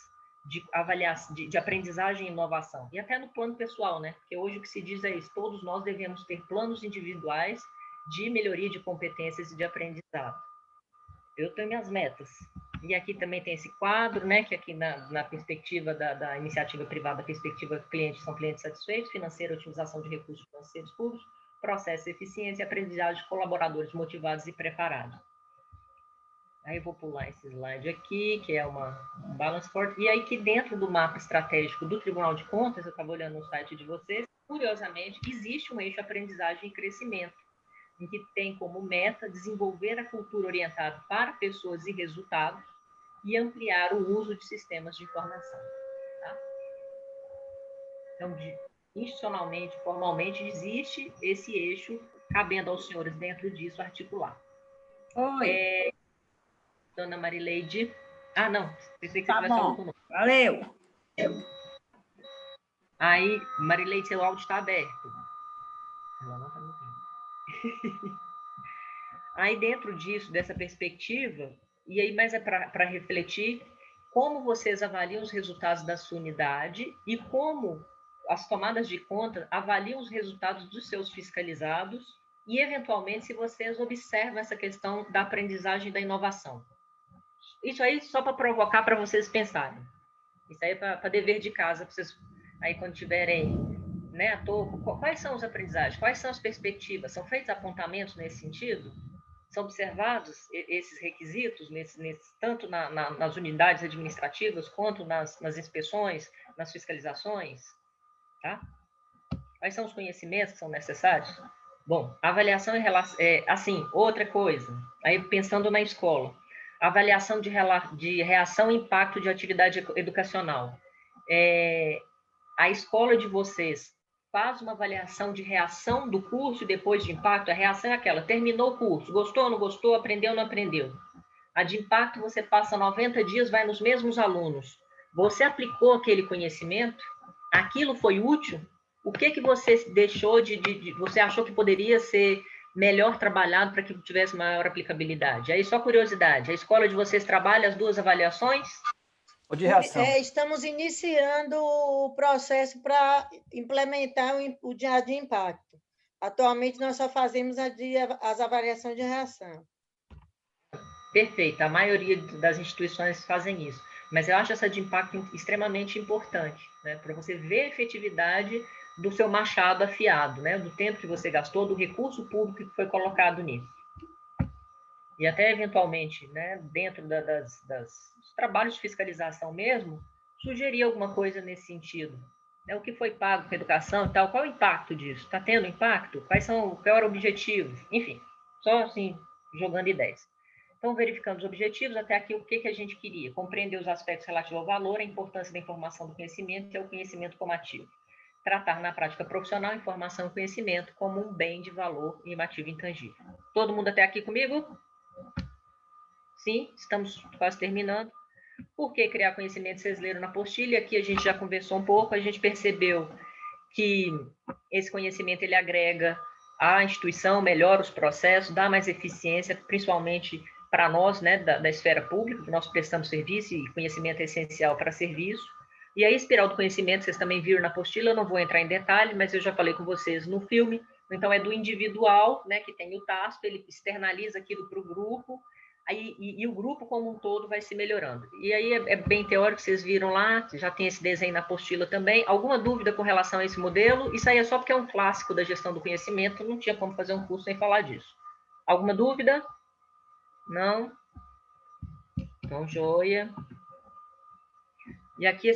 de avaliação, de aprendizagem e inovação. E até no plano pessoal, né? Porque hoje o que se diz é isso, todos nós devemos ter planos individuais de melhoria de competências e de aprendizado. Eu tenho minhas metas. E aqui também tem esse quadro, né? Que aqui na perspectiva da iniciativa privada, a perspectiva cliente, são clientes satisfeitos, financeira, otimização de recursos financeiros públicos, processo, eficiência e aprendizagem de colaboradores motivados e preparados. Aí eu vou pular esse slide aqui, que é um balance forte. E aí que dentro do mapa estratégico do Tribunal de Contas, eu estava olhando no site de vocês, curiosamente, existe um eixo aprendizagem e crescimento, em que tem como meta desenvolver a cultura orientada para pessoas e resultados e ampliar o uso de sistemas de informação. Tá? Então, institucionalmente, formalmente, existe esse eixo, cabendo aos senhores dentro disso articular. Oi. Dona Marileide. Ah, não. Pensei que tá você tivesse falando bom. conosco. Valeu. Aí, Marileide, seu áudio está aberto. Ela não está me ouvindo. Aí, dentro disso, dessa perspectiva, e aí mais é para refletir como vocês avaliam os resultados da sua unidade e como as tomadas de conta avaliam os resultados dos seus fiscalizados e, eventualmente, se vocês observam essa questão da aprendizagem e da inovação. Isso aí só para provocar para vocês pensarem. Isso aí é para dever de casa, para vocês, aí quando tiverem, né, à toa, quais são as aprendizagens, quais são as perspectivas, são feitos apontamentos nesse sentido? São observados esses requisitos, tanto nas unidades administrativas, quanto nas inspeções, nas fiscalizações? Tá? Quais são os conhecimentos que são necessários? Bom, avaliação em relação... assim, outra coisa, aí pensando na escola, avaliação de reação e impacto de atividade educacional. A escola de vocês faz uma avaliação de reação do curso e depois de impacto? A reação é aquela, terminou o curso, gostou ou não gostou, aprendeu ou não aprendeu? A de impacto, você passa 90 dias, vai nos mesmos alunos. Você aplicou aquele conhecimento? Aquilo foi útil? O que você deixou você achou que poderia ser melhor trabalhado para que tivesse maior aplicabilidade? Aí, só curiosidade, a escola de vocês trabalha as duas avaliações? Ou de reação? Estamos iniciando o processo para implementar o de impacto. Atualmente, nós só fazemos as avaliações de reação. Perfeito, a maioria das instituições fazem isso. Mas eu acho essa de impacto extremamente importante, né? Para você ver a efetividade do seu machado afiado, né? Do tempo que você gastou, do recurso público que foi colocado nisso. E até, eventualmente, né, dentro dos trabalhos de fiscalização mesmo, sugerir alguma coisa nesse sentido. O que foi pago com a educação e tal, qual é o impacto disso? Está tendo impacto? Qual era o objetivo? Enfim, só assim, jogando ideias. Então, verificando os objetivos, até aqui o que a gente queria? Compreender os aspectos relativos ao valor, a importância da informação do conhecimento e o conhecimento como ativo. Tratar na prática profissional informação e conhecimento como um bem de valor e ativo intangível. Todo mundo até aqui comigo? Sim, estamos quase terminando. Por que criar conhecimento? Vocês leram na apostila, aqui a gente já conversou um pouco, a gente percebeu que esse conhecimento ele agrega à instituição, melhora os processos, dá mais eficiência, principalmente para nós, né, da esfera pública, que nós prestamos serviço e conhecimento é essencial para serviço. E a espiral do conhecimento, vocês também viram na apostila, eu não vou entrar em detalhe, mas eu já falei com vocês no filme. Então, é do individual, né, que tem o TASP, ele externaliza aquilo para o grupo, aí, e o grupo como um todo vai se melhorando. E aí é bem teórico, vocês viram lá, já tem esse desenho na apostila também. Alguma dúvida com relação a esse modelo? Isso aí é só porque é um clássico da gestão do conhecimento, não tinha como fazer um curso sem falar disso. Alguma dúvida? Não? Então, joia. E aqui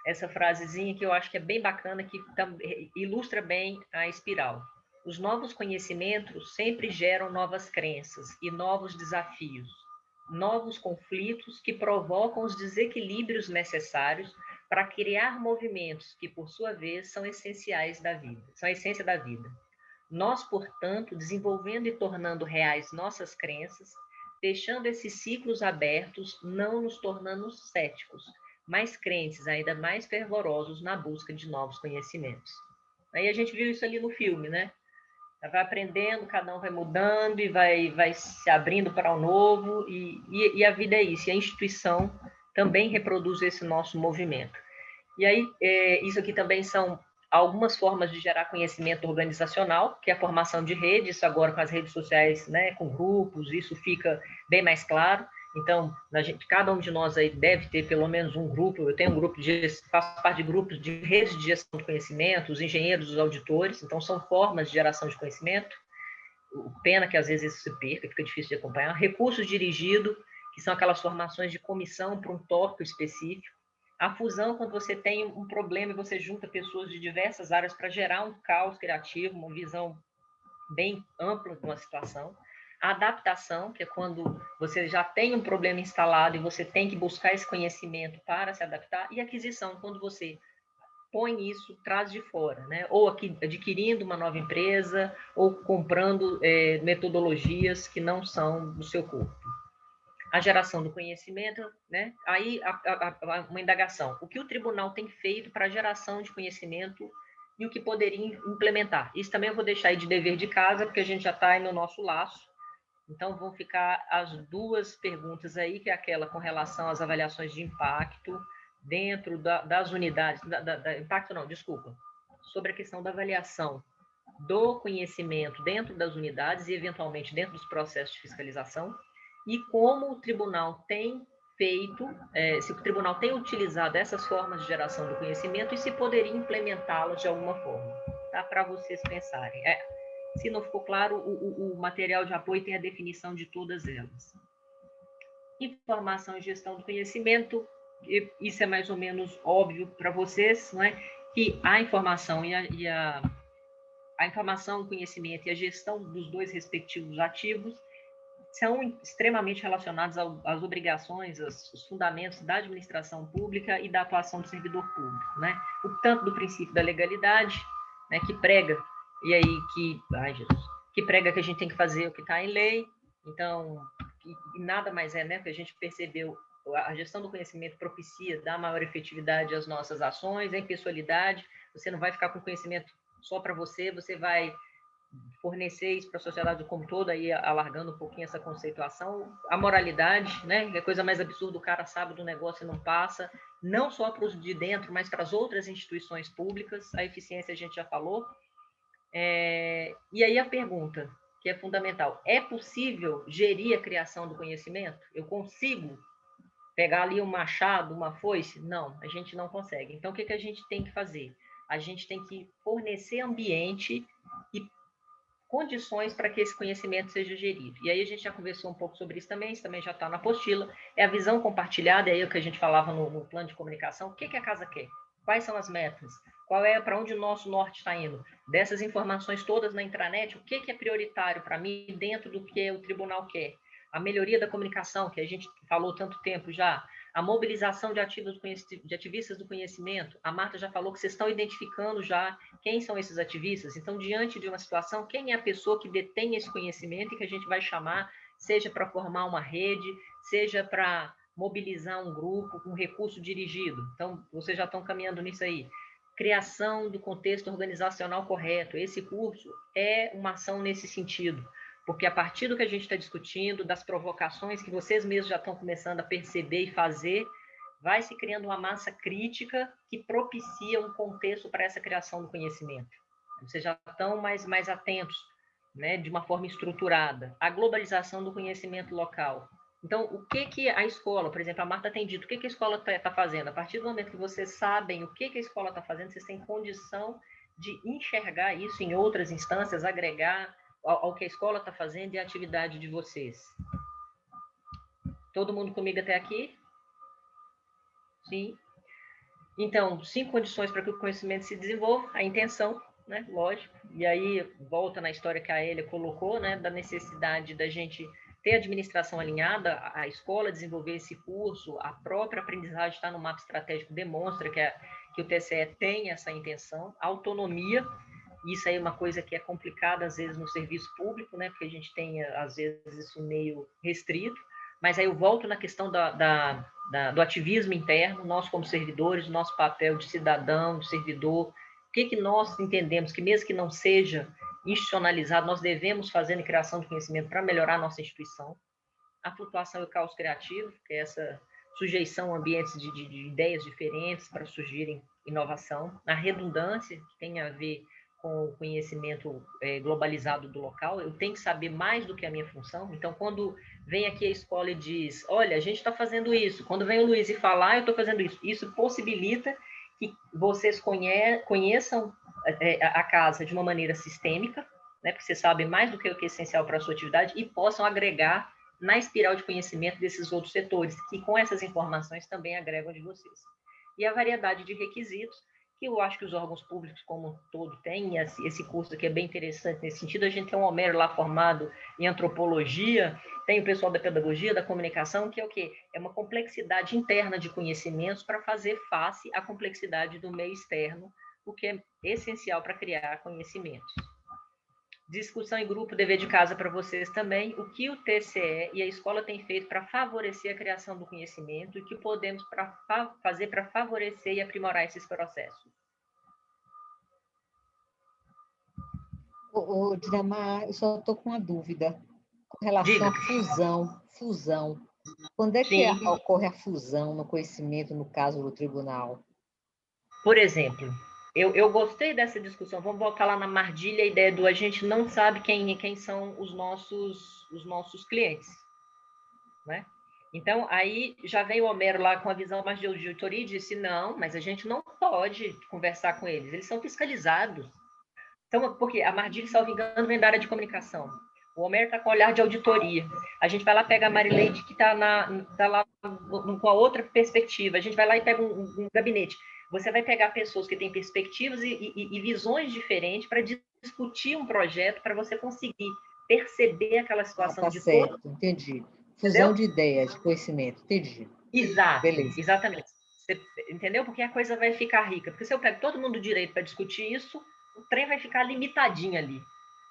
essa frasezinha que eu acho que é bem bacana, que ilustra bem a espiral. Os novos conhecimentos sempre geram novas crenças e novos desafios, novos conflitos que provocam os desequilíbrios necessários para criar movimentos que, por sua vez, são essenciais da vida, são a essência da vida. Nós, portanto, desenvolvendo e tornando reais nossas crenças, deixando esses ciclos abertos, não nos tornando céticos, mas crentes ainda mais fervorosos na busca de novos conhecimentos. Aí a gente viu isso ali no filme, né? Vai aprendendo, cada um vai mudando e vai se abrindo para o novo, e a vida é isso, e a instituição também reproduz esse nosso movimento. E aí, isso aqui também são algumas formas de gerar conhecimento organizacional, que é a formação de redes, agora com as redes sociais, né, com grupos, isso fica bem mais claro. Então, cada um de nós aí deve ter pelo menos um grupo. Eu tenho um grupo faço parte de grupos de redes de gestão de conhecimento, os engenheiros, os auditores. Então, são formas de geração de conhecimento. Pena que às vezes isso se perca, fica difícil de acompanhar. Recursos dirigidos, que são aquelas formações de comissão para um tópico específico. A fusão, quando você tem um problema e você junta pessoas de diversas áreas para gerar um caos criativo, uma visão bem ampla de uma situação. A adaptação, que é quando você já tem um problema instalado e você tem que buscar esse conhecimento para se adaptar. E a aquisição, quando você põe isso, traz de fora, né? Ou adquirindo uma nova empresa, ou comprando metodologias que não são do seu corpo. A geração do conhecimento, né? Aí uma indagação. O que o tribunal tem feito para a geração de conhecimento e o que poderia implementar? Isso também eu vou deixar aí de dever de casa, porque a gente já está aí no nosso laço. Então, vão ficar as duas perguntas aí, que é aquela com relação às avaliações de impacto dentro das unidades, impacto não, desculpa, sobre a questão da avaliação do conhecimento dentro das unidades e, eventualmente, dentro dos processos de fiscalização, e como o tribunal tem feito, se o tribunal tem utilizado essas formas de geração do conhecimento e se poderia implementá-las de alguma forma, tá? Para vocês pensarem. Se não ficou claro, o material de apoio tem a definição de todas elas. Informação e gestão do conhecimento, isso é mais ou menos óbvio para vocês, não é? Que a informação a informação, o conhecimento e a gestão dos dois respectivos ativos são extremamente relacionados às obrigações, aos fundamentos da administração pública e da atuação do servidor público, né? Tanto do princípio da legalidade, né, que prega e aí que prega que a gente tem que fazer o que está em lei. Então, e nada mais é, né, que a gente percebeu, a gestão do conhecimento propicia dar maior efetividade às nossas ações, a impessoalidade. Você não vai ficar com conhecimento só para você, você vai fornecer isso para a sociedade como toda, aí alargando um pouquinho essa conceituação. A moralidade, né, que é a coisa mais absurda, o cara sabe do negócio e não passa, não só para os de dentro, mas para as outras instituições públicas. A eficiência a gente já falou. E aí a pergunta, que é fundamental, é possível gerir a criação do conhecimento? Eu consigo pegar ali um machado, uma foice? Não, a gente não consegue. Então, o que a gente tem que fazer? A gente tem que fornecer ambiente e condições para que esse conhecimento seja gerido. E aí a gente já conversou um pouco sobre isso também já está na apostila. É a visão compartilhada, é aí o que a gente falava no plano de comunicação. O que a casa quer? Quais são as metas? Para onde o nosso norte está indo? Dessas informações todas na intranet, o que é prioritário para mim dentro do que o tribunal quer? A melhoria da comunicação, que a gente falou tanto tempo já, a mobilização de ativistas do conhecimento. A Marta já falou que vocês estão identificando já quem são esses ativistas. Então, diante de uma situação, quem é a pessoa que detém esse conhecimento e que a gente vai chamar, seja para formar uma rede, seja para mobilizar um grupo com recurso dirigido. Então, vocês já estão caminhando nisso aí. Criação do contexto organizacional correto. Esse curso é uma ação nesse sentido, porque a partir do que a gente está discutindo, das provocações que vocês mesmos já estão começando a perceber e fazer, vai se criando uma massa crítica que propicia um contexto para essa criação do conhecimento. Vocês já estão mais atentos né, de uma forma estruturada, a globalização do conhecimento local. Então, o que a escola, por exemplo, a Marta tem dito, o que a escola está fazendo? A partir do momento que vocês sabem o que a escola está fazendo, vocês têm condição de enxergar isso em outras instâncias, agregar ao que a escola está fazendo e a atividade de vocês. Todo mundo comigo até aqui? Sim. Então, 5 condições para que o conhecimento se desenvolva, a intenção, né? Lógico. E aí, volta na história que a Elia colocou, né? Da necessidade da gente ter a administração alinhada, a escola desenvolver esse curso, a própria aprendizagem está no mapa estratégico, demonstra que o TCE tem essa intenção, a autonomia, isso aí é uma coisa que é complicada, às vezes, no serviço público, né? Porque a gente tem, às vezes, isso meio restrito, mas aí eu volto na questão do ativismo interno, nós como servidores, nosso papel de cidadão, de servidor, o que nós entendemos que mesmo que não seja institucionalizado, nós devemos fazer na criação de conhecimento para melhorar a nossa instituição. A flutuação e o caos criativo, que é essa sujeição a ambientes de ideias diferentes para surgirem inovação. A redundância, que tem a ver com o conhecimento globalizado do local, eu tenho que saber mais do que a minha função. Então, quando vem aqui a escola e diz, olha, a gente está fazendo isso. Quando vem o Luiz e falar, eu estou fazendo isso. Isso possibilita que vocês conheçam a casa de uma maneira sistêmica, né, porque vocês sabem mais do que o que é essencial para a sua atividade e possam agregar na espiral de conhecimento desses outros setores, que com essas informações também agregam de vocês. E a variedade de requisitos, que eu acho que os órgãos públicos como um todo têm, esse curso aqui é bem interessante nesse sentido, a gente tem um Homero lá formado em antropologia, tem o pessoal da pedagogia, da comunicação, que é o quê? É uma complexidade interna de conhecimentos para fazer face à complexidade do meio externo, o que é essencial para criar conhecimentos. Discussão em grupo, dever de casa para vocês também, o que o TCE e a escola têm feito para favorecer a criação do conhecimento e o que podemos fazer para favorecer e aprimorar esses processos. Dinamar, eu só estou com uma dúvida com relação à fusão. Quando é que ocorre a fusão no conhecimento, no caso do tribunal? Por exemplo, eu gostei dessa discussão, vamos voltar lá na Mardilha, a ideia do a gente não sabe quem são os nossos clientes, né? Então, aí já vem o Homero lá com a visão mais de auditoria e disse, não, mas a gente não pode conversar com eles são fiscalizados. Então, porque a Mardilha, salvo engano, vem da área de comunicação. O Homero está com olhar de auditoria. A gente vai lá pegar a Marileide, que está lá com a outra perspectiva. A gente vai lá e pega um gabinete. Você vai pegar pessoas que têm perspectivas e visões diferentes para discutir um projeto, para você conseguir perceber aquela situação de certo, entendi. Fusão de ideias, de conhecimento, entendi. Exato, beleza. Exatamente. Você entendeu? Porque a coisa vai ficar rica. Porque se eu pego todo mundo direito para discutir isso, o trem vai ficar limitadinho ali.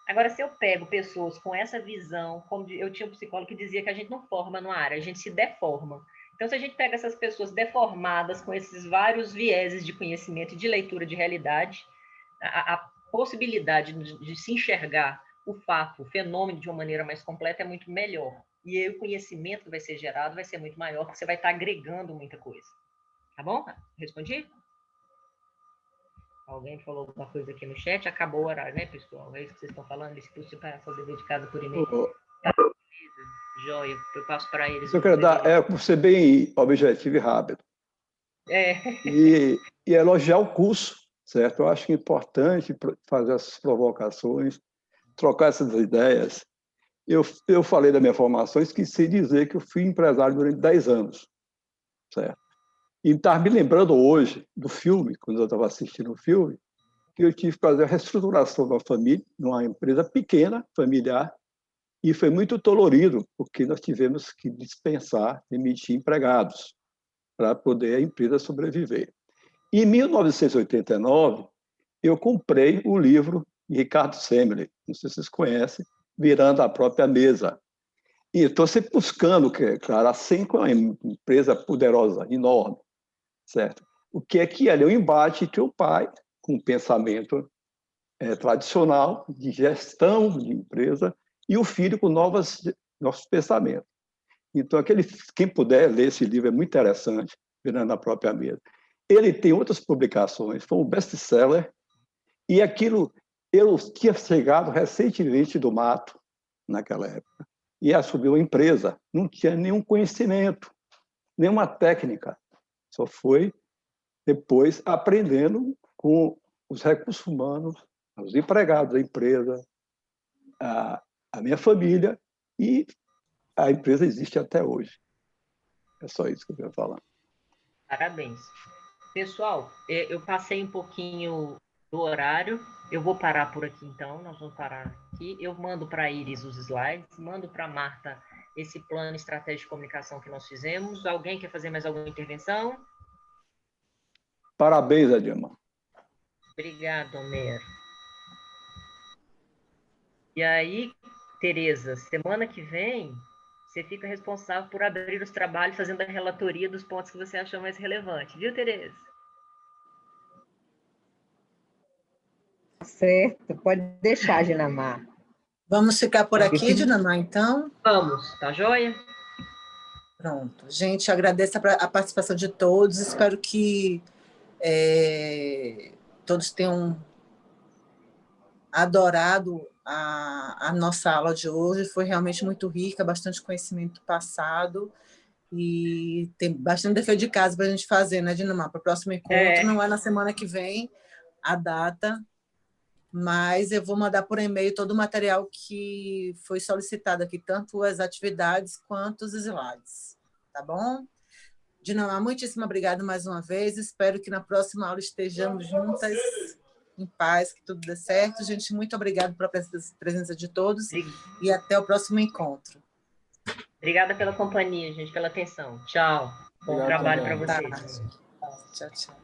Agora, se eu pego pessoas com essa visão, como eu tinha um psicólogo que dizia que a gente não forma numa área, a gente se deforma. Então, se a gente pega essas pessoas deformadas com esses vários vieses de conhecimento e de leitura de realidade, a possibilidade de se enxergar o fato, o fenômeno de uma maneira mais completa é muito melhor. E aí o conhecimento que vai ser gerado vai ser muito maior, porque você vai estar agregando muita coisa. Tá bom? Respondi? Alguém falou alguma coisa aqui no chat? Acabou o horário, né, pessoal? É isso que vocês estão falando? Se possível, para fazer dever de casa por e-mail. Tá, beleza. Joia, eu passo para eles. Eu quero dar, ser bem objetivo e rápido. E elogiar o curso, certo? Eu acho que é importante fazer essas provocações, trocar essas ideias. Eu falei da minha formação, esqueci de dizer que eu fui empresário durante 10 anos, certo? E estava me lembrando hoje do filme, quando eu estava assistindo o filme, que eu tive que fazer a reestruturação da família, numa empresa pequena, familiar, e foi muito dolorido, porque nós tivemos que dispensar, demitir empregados para poder a empresa sobreviver. Em 1989, eu comprei o livro de Ricardo Semler, não sei se vocês conhecem, Virando a Própria Mesa. E estou sempre buscando, claro, a Senco é uma empresa poderosa, enorme, certo? O que é que ali é o embate entre o pai, com o pensamento tradicional de gestão de empresa, e o filho com novos pensamentos. Então, quem puder ler esse livro é muito interessante, Virando a Própria Mesa. Ele tem outras publicações, foi um best-seller, e aquilo Eu tinha chegado recentemente do mato, naquela época, e assumiu a empresa. Não tinha nenhum conhecimento, nenhuma técnica. Só foi depois aprendendo com os recursos humanos, os empregados da empresa, a minha família, e a empresa existe até hoje. É só isso que eu quero falar. Parabéns. Pessoal, eu passei um pouquinho do horário. Eu vou parar por aqui, então. Nós vamos parar aqui. Eu mando para a Iris os slides, mando para a Marta esse plano estratégico de comunicação que nós fizemos. Alguém quer fazer mais alguma intervenção? Parabéns, Adilma. Obrigado, Homero. E aí, Tereza, semana que vem, você fica responsável por abrir os trabalhos, fazendo a relatoria dos pontos que você achou mais relevante. Viu, Tereza? Certo, pode deixar, Dinamar. Vamos ficar por aqui, Dinamar, então? Vamos, tá joia? Pronto. Gente, agradeço a participação de todos. Espero que todos tenham adorado a nossa aula de hoje. Foi realmente muito rica, bastante conhecimento passado e tem bastante dever de casa para a gente fazer, né, Dinamar? Para o próximo encontro, não é na semana que vem a data, mas eu vou mandar por e-mail todo o material que foi solicitado aqui, tanto as atividades quanto os slides, tá bom? Dinamar, muitíssimo obrigada mais uma vez, espero que na próxima aula estejamos juntas, em paz, que tudo dê certo. Gente, muito obrigada pela presença de todos e até o próximo encontro. Obrigada pela companhia, gente, pela atenção. Tchau. Bom trabalho para vocês. Tchau, tchau.